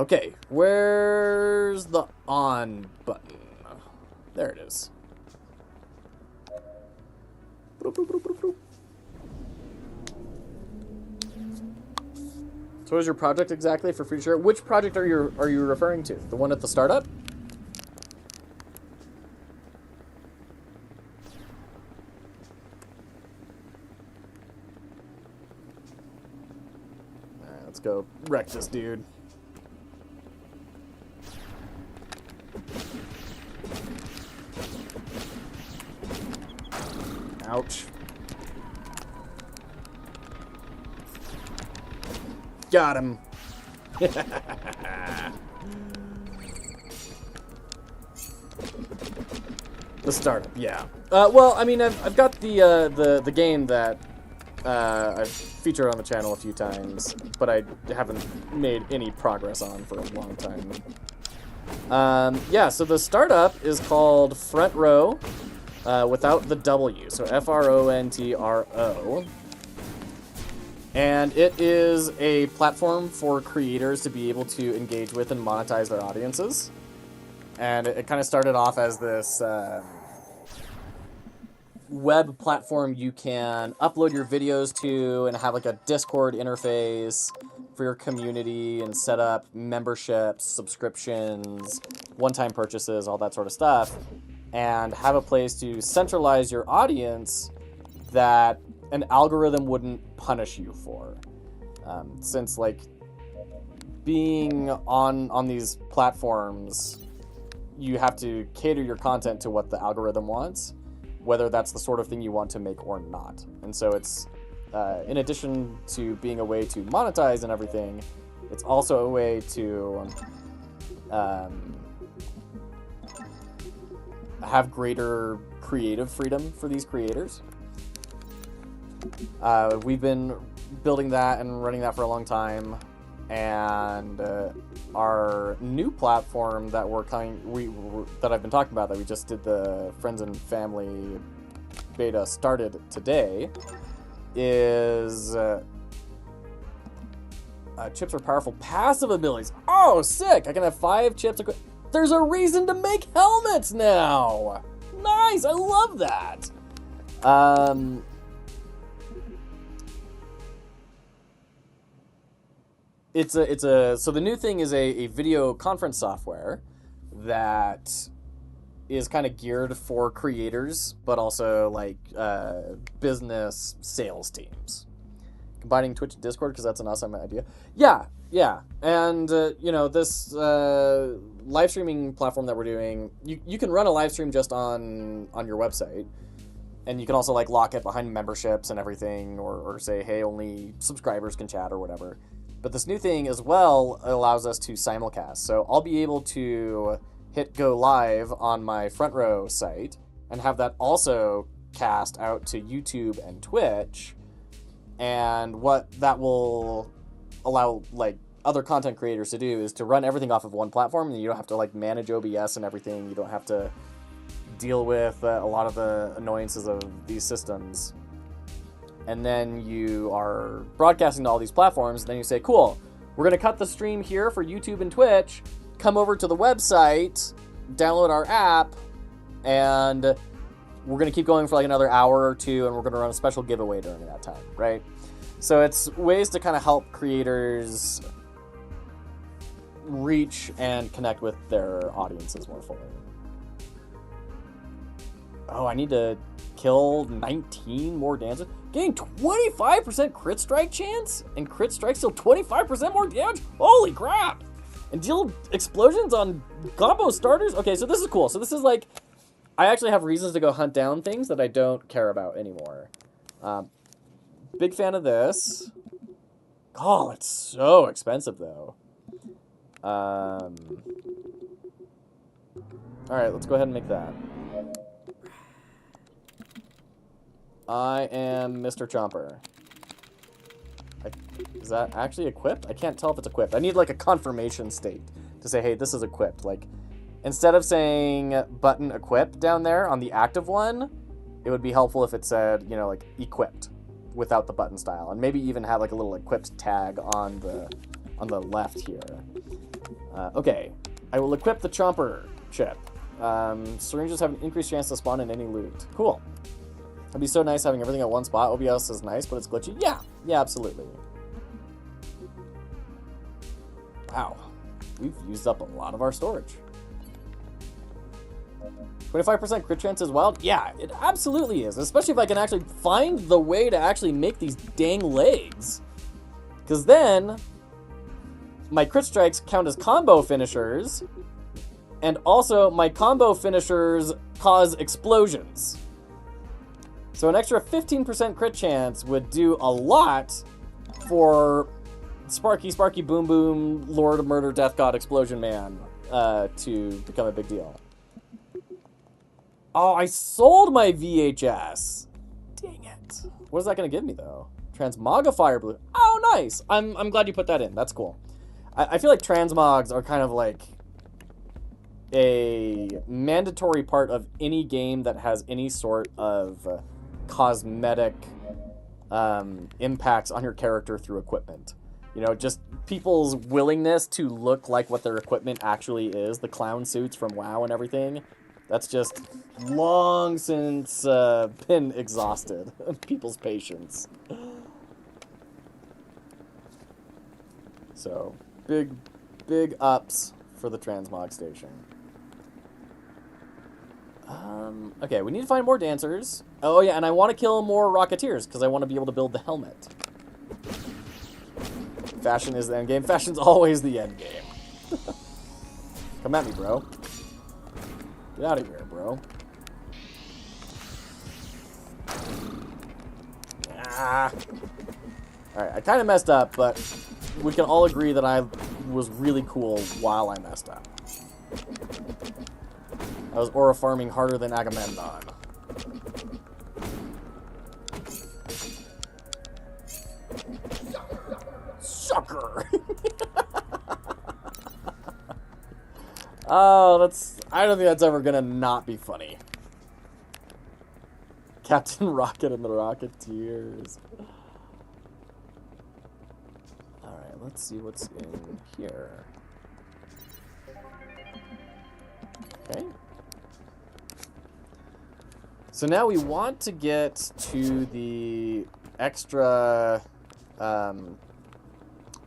Okay, where's the on button? There it is. Boop, boop, boop, boop, boop. So what is your project exactly for future? Which project are you referring to? The one at the startup? Alright, let's go wreck this dude. Ouch. Got him. The startup, yeah. Well, I mean, I've got the game that I've featured on the channel a few times, but I haven't made any progress on for a long time. Yeah, so the startup is called Front Row, without the W, so Frontro. And it is a platform for creators to be able to engage with and monetize their audiences. And it kind of started off as this web platform you can upload your videos to and have like a Discord interface for your community and set up memberships, subscriptions, one-time purchases, all that sort of stuff, and have a place to centralize your audience that an algorithm wouldn't punish you for. Since like being on these platforms, you have to cater your content to what the algorithm wants, whether that's the sort of thing you want to make or not. And so it's, in addition to being a way to monetize and everything, it's also a way to have greater creative freedom for these creators. We've been building that and running that for a long time, and our new platform that that I've been talking about, that we just did the friends and family beta started today, is chips are powerful passive abilities. Oh, sick! I can have 5 chips. There's a reason to make helmets now. Nice, I love that. So the new thing is a video conference software that is kind of geared for creators, but also like business sales teams. Combining Twitch and Discord, because that's an awesome idea. Yeah. And, this live streaming platform that we're doing, you can run a live stream just on your website. And you can also like lock it behind memberships and everything, or say, hey, only subscribers can chat or whatever. But this new thing as well allows us to simulcast. So I'll be able to hit go live on my Front Row site and have that also cast out to YouTube and Twitch. And what that will allow like other content creators to do is to run everything off of one platform, and you don't have to like manage OBS and everything. You don't have to deal with a lot of the annoyances of these systems. And then you are broadcasting to all these platforms, and then you say, cool, we're going to cut the stream here for YouTube and Twitch, come over to the website, download our app, and we're going to keep going for like another hour or two, and we're going to run a special giveaway during that time, right? So it's ways to kind of help creators reach and connect with their audiences more fully. Oh, I need to kill 19 more dancers. Getting 25% crit strike chance? And crit strike still 25% more damage? Holy crap! And deal explosions on combo starters? Okay, so this is cool. So this is like, I actually have reasons to go hunt down things that I don't care about anymore. Big fan of this. Oh, it's so expensive though. Alright, let's go ahead and make that. I am Mr. Chomper. Is that actually equipped? I can't tell if it's equipped. I need like a confirmation state to say, hey, this is equipped. Like, instead of saying button equipped down there on the active one, it would be helpful if it said, like equipped without the button style, and maybe even have like a little equipped tag on the left here. Okay, I will equip the Chomper chip. Syringes have an increased chance to spawn in any loot. Cool. It'd be so nice having everything at one spot. OBS is nice, but it's glitchy. Yeah, absolutely. Wow, we've used up a lot of our storage. 25% crit chance is wild? Yeah, it absolutely is. Especially if I can actually find the way to actually make these dang legs. Because then, my crit strikes count as combo finishers. And also, my combo finishers cause explosions. So an extra 15% crit chance would do a lot for Sparky Boom Boom Lord of Murder Death God Explosion Man to become a big deal. Oh, I sold my VHS. Dang it. What is that going to give me, though? Transmogrifier blue. Oh, nice. I'm glad you put that in. That's cool. I feel like transmogs are kind of like a mandatory part of any game that has any sort of cosmetic impacts on your character through equipment. You know, just people's willingness to look like what their equipment actually is, the clown suits from WoW and everything. That's just long since been exhausted. People's patience. So, big ups for the transmog station. Okay, we need to find more dancers. Oh yeah, and I want to kill more Rocketeers, because I want to be able to build the helmet. Fashion is the end game. Fashion's always the end game. Come at me, bro. Get out of here, bro. Ah. Alright, I kind of messed up, but we can all agree that I was really cool while I messed up. I was aura farming harder than Agamemnon. Sucker! Oh, I don't think that's ever gonna not be funny. Captain Rocket and the Rocketeers. Alright, let's see what's in here. Okay. So now we want to get to the extra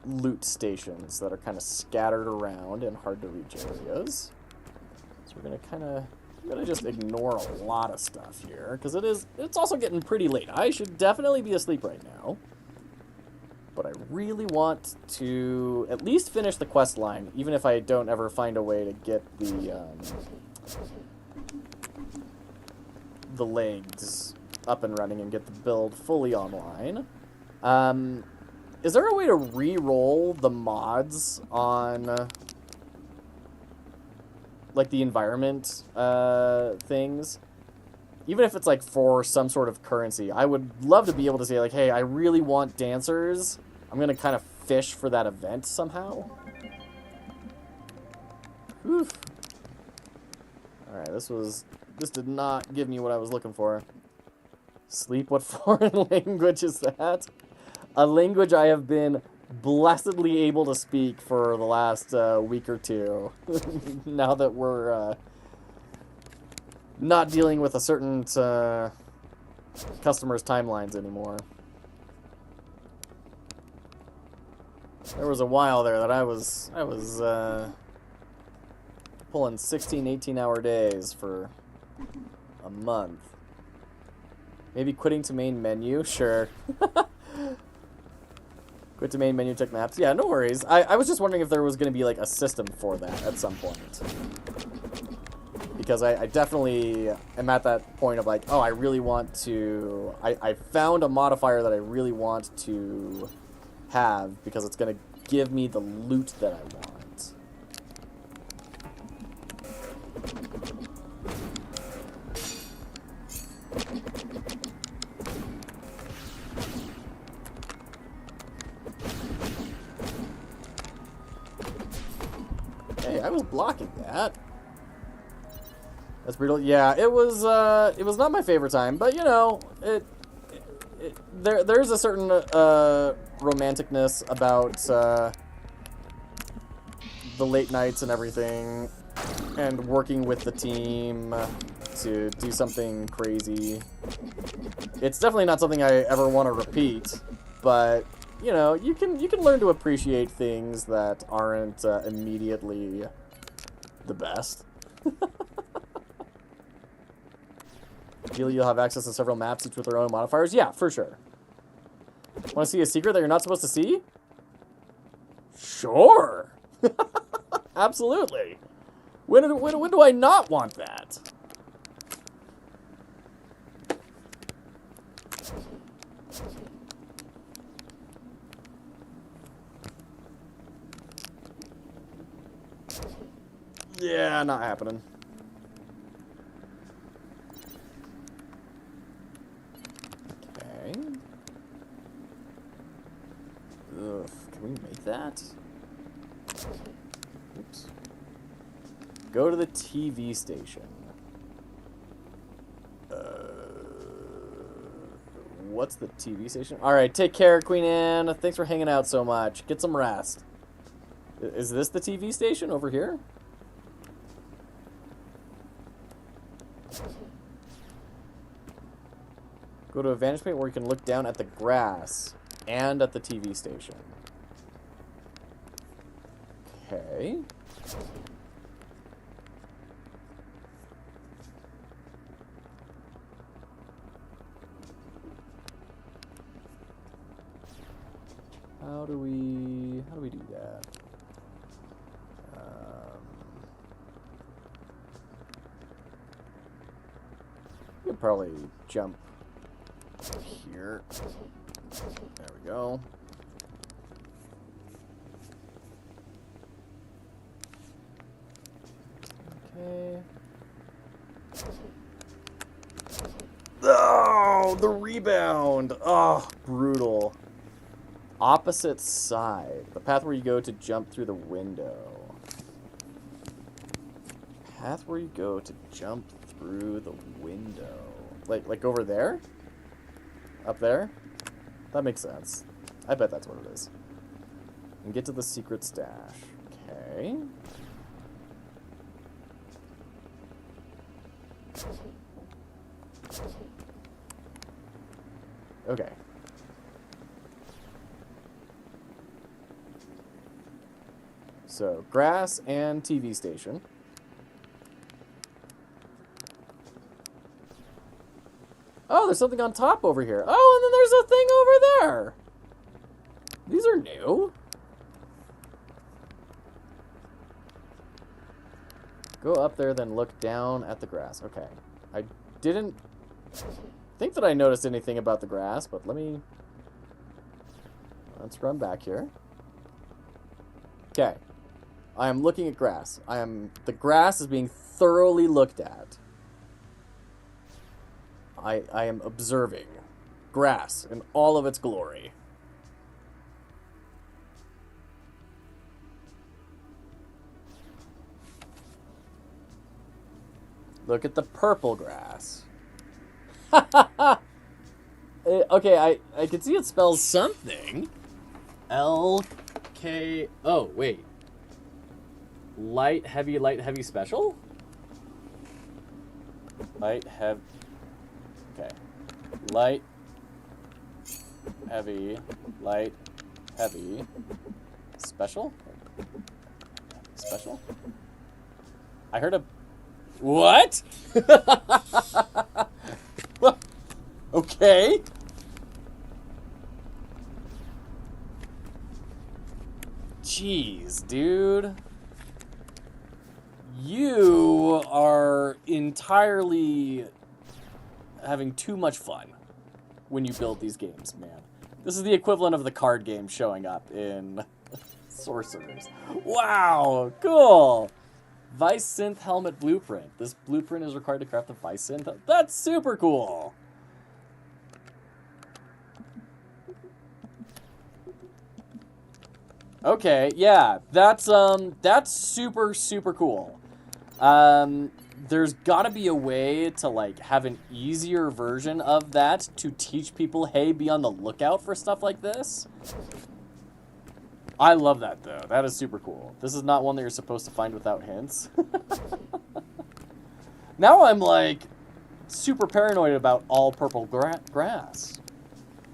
loot stations that are kind of scattered around in hard to reach areas. So we're gonna just ignore a lot of stuff here, because it's also getting pretty late. I should definitely be asleep right now. But I really want to at least finish the quest line, even if I don't ever find a way to get the legs up and running and get the build fully online. Is there a way to re-roll the mods on like the environment things? Even if it's like for some sort of currency, I would love to be able to say like, hey, I really want dancers. I'm gonna kind of fish for that event somehow. Oof. Alright, this did not give me what I was looking for. Sleep, what foreign language is that? A language I have been blessedly able to speak for the last week or two. Now that we're not dealing with a certain customer's timelines anymore. There was a while there that I was pulling 16, 18-hour days for a month. Maybe quitting to main menu, sure. Quit to main menu, check maps. Yeah, no worries. I was just wondering if there was going to be like a system for that at some point. Because I definitely am at that point of like, oh, I really want to... I found a modifier that I really want to have because it's going to give me the loot that I want. Hey, I was blocking that. That's brutal. Yeah, it was not my favorite time, but you know, there's a certain romanticness about the late nights and everything, and working with the team to do something crazy. It's definitely not something I ever want to repeat, but you know, you can learn to appreciate things that aren't immediately the best. You'll have access to several maps, each with their own modifiers. Yeah, for sure. Want to see a secret that you're not supposed to see? Sure. Absolutely. When do I not want that? Yeah, not happening. Okay. Ugh, can we make that? Oops. Go to the TV station. What's the TV station? Alright, take care, Queen Anne. Thanks for hanging out so much. Get some rest. Is this the TV station over here? Go to a vantage point where you can look down at the grass and at the TV station. Okay. How do we do that? We could probably jump here. There we go. Okay. Oh, the rebound. Oh, brutal. Opposite side. The path where you go to jump through the window. Path where you go to jump through the window. Like over there? Up there? That makes sense. I bet that's what it is. And get to the secret stash. Okay. Okay. So, grass and TV station. Oh, there's something on top over here. Oh, and then there's a thing over there. These are new. Go up there, then look down at the grass. Okay. I didn't think that I noticed anything about the grass, but let's run back here. Okay. I am looking at grass. The grass is being thoroughly looked at. I am observing grass in all of its glory. Look at the purple grass. Okay, I can see it spells something. L-K... Oh, wait. Light, heavy special? Light, heavy... Okay. Light, heavy, special? Special? I heard a... What? Okay. Jeez, dude. You are entirely having too much fun when you build these games, man. This is the equivalent of the card game showing up in Sorcerers. Wow, cool. Vice Synth Helmet Blueprint. This blueprint is required to craft the Vice Synth. That's super cool. Okay, yeah, that's super cool. There's gotta be a way to, like, have an easier version of that to teach people, hey, be on the lookout for stuff like this. I love that, though. That is super cool. This is not one that you're supposed to find without hints. Now I'm, like, super paranoid about all purple grass.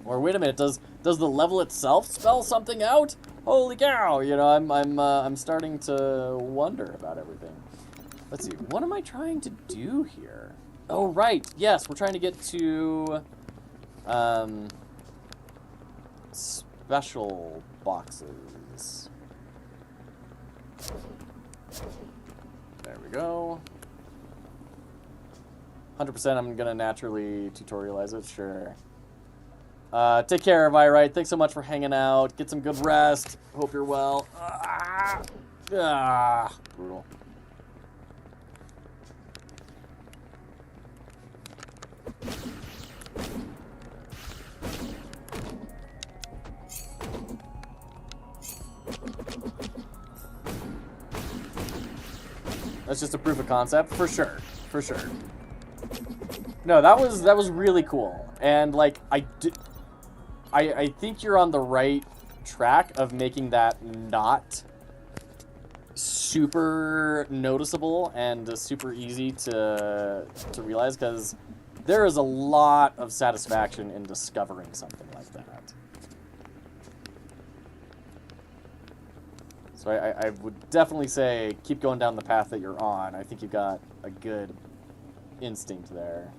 Or wait a minute, does the level itself spell something out? Holy cow! You know, I'm starting to wonder about everything. Let's see, what am I trying to do here? Oh, right, yes, we're trying to get to, special boxes. There we go. 100% I'm gonna naturally tutorialize it, sure. Take care, Virite. Thanks so much for hanging out. Get some good rest. Hope you're well. Brutal. That's just a proof of concept, for sure. For sure. No, that was really cool. And, like, I think you're on the right track of making that not super noticeable and super easy to realize, because there is a lot of satisfaction in discovering something like that. So I would definitely say keep going down the path that you're on. I think you've got a good instinct there.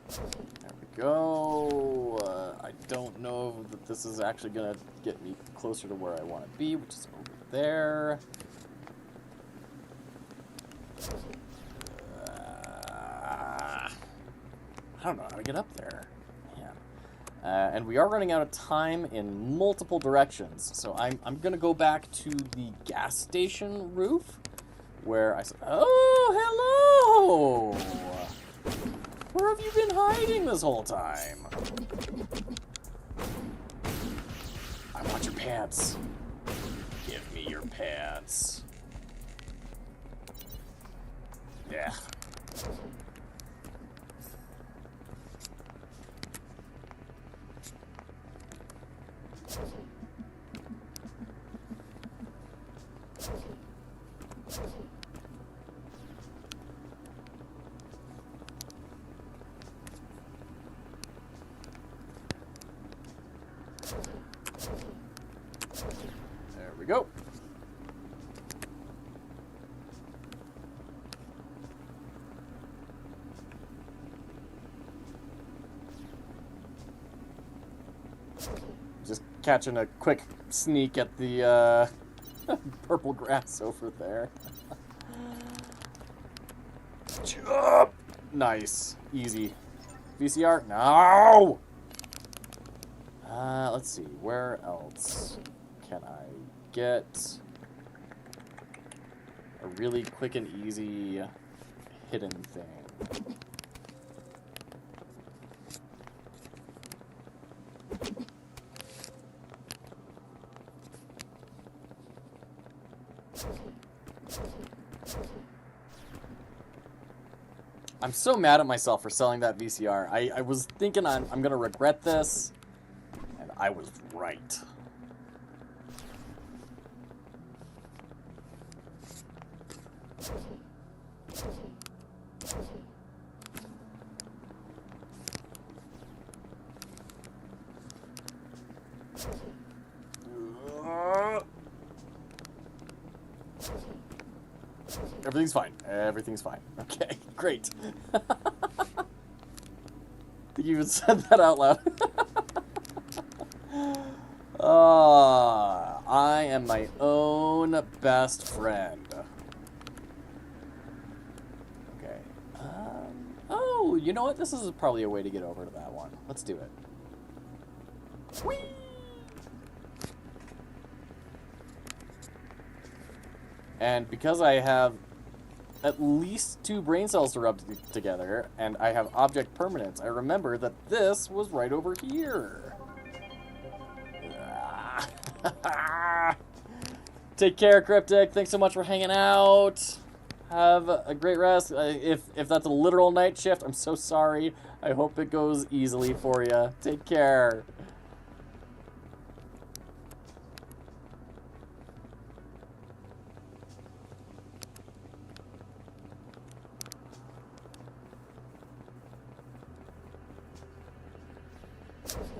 There we go. I don't know that this is actually going to get me closer to where I want to be, which is over there. I don't know how to get up there. Man. And we are running out of time in multiple directions. So I'm going to go back to the gas station roof where I said, oh, hello! Where have you been hiding this whole time? I want your pants. Give me your pants. Yeah. There we go. Just catching a quick sneak at the purple grass over there. Jump! Nice. Easy. VCR? No! Let's see. Where else can I get a really quick and easy hidden thing? I'm so mad at myself for selling that VCR. I was thinking I'm going to regret this, and I was right. Everything's fine. Everything's fine. Okay, great. I think you even said that out loud. I am my own best friend. Okay. Oh, you know what? This is probably a way to get over to that one. Let's do it. Whee! And because I have at least 2 brain cells to rub together, and I have object permanence, I remember that this was right over here. Take care, Cryptic. Thanks so much for hanging out. Have a great rest. If that's a literal night shift, I'm so sorry. I hope it goes easily for you. Take care.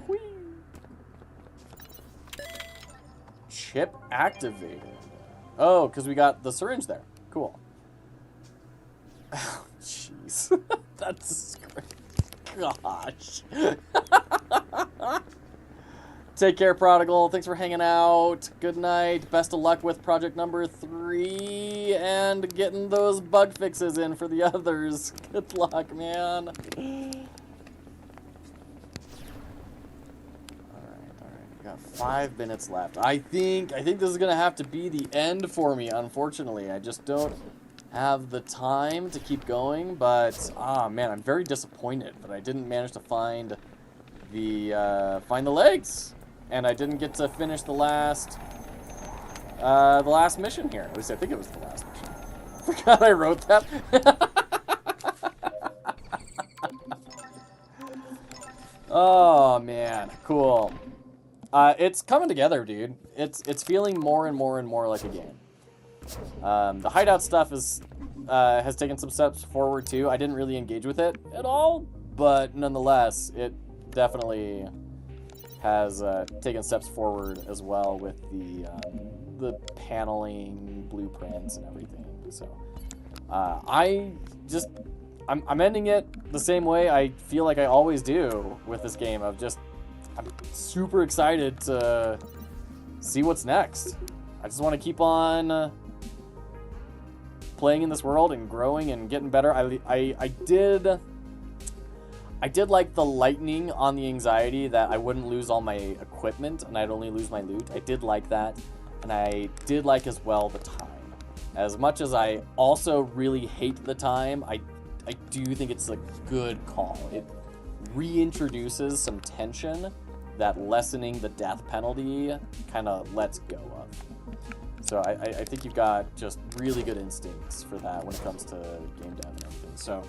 Whee! Chip activated. Oh, because we got the syringe there. Cool. Oh, jeez. That's great. Gosh. Take care, Prodigal. Thanks for hanging out. Good night. Best of luck with project number 3 and getting those bug fixes in for the others. Good luck, man. We got 5 minutes left. I think this is gonna have to be the end for me, unfortunately. I just don't have the time to keep going, but man, I'm very disappointed that I didn't manage to find the legs, and I didn't get to finish the last mission here. At least I think it was the last mission. I forgot I wrote that. Oh man, cool. It's coming together, dude. It's feeling more and more and more like a game. The hideout stuff has taken some steps forward too. I didn't really engage with it at all, but nonetheless, it definitely has taken steps forward as well with the paneling, blueprints, and everything. So I'm ending it the same way I feel like I always do with this game. I'm super excited to see what's next. I just want to keep on playing in this world and growing and getting better. I did like the lightening on the anxiety that I wouldn't lose all my equipment and I'd only lose my loot. I did like that, and I did like as well the time. As much as I also really hate the time, I do think it's a good call. It reintroduces some tension that lessening the death penalty kind of lets go of. So I think you've got just really good instincts for that when it comes to game dev and everything. So,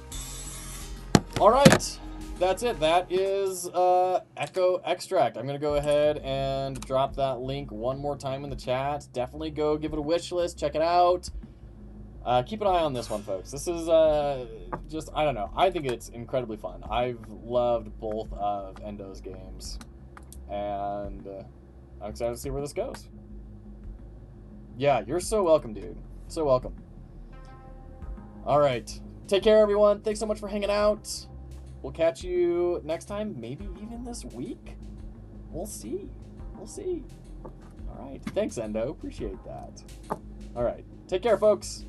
all right, that's it. That is Echo Extract. I'm going to go ahead and drop that link one more time in the chat. Definitely go give it a wish list. Check it out. Keep an eye on this one, folks. This is just, I don't know. I think it's incredibly fun. I've loved both of Endo's games, and I'm excited to see where this goes. Yeah, you're so welcome, dude. So welcome. All right. Take care, everyone. Thanks so much for hanging out. We'll catch you next time, maybe even this week. We'll see. We'll see. All right. Thanks, Endo. Appreciate that. All right. Take care, folks.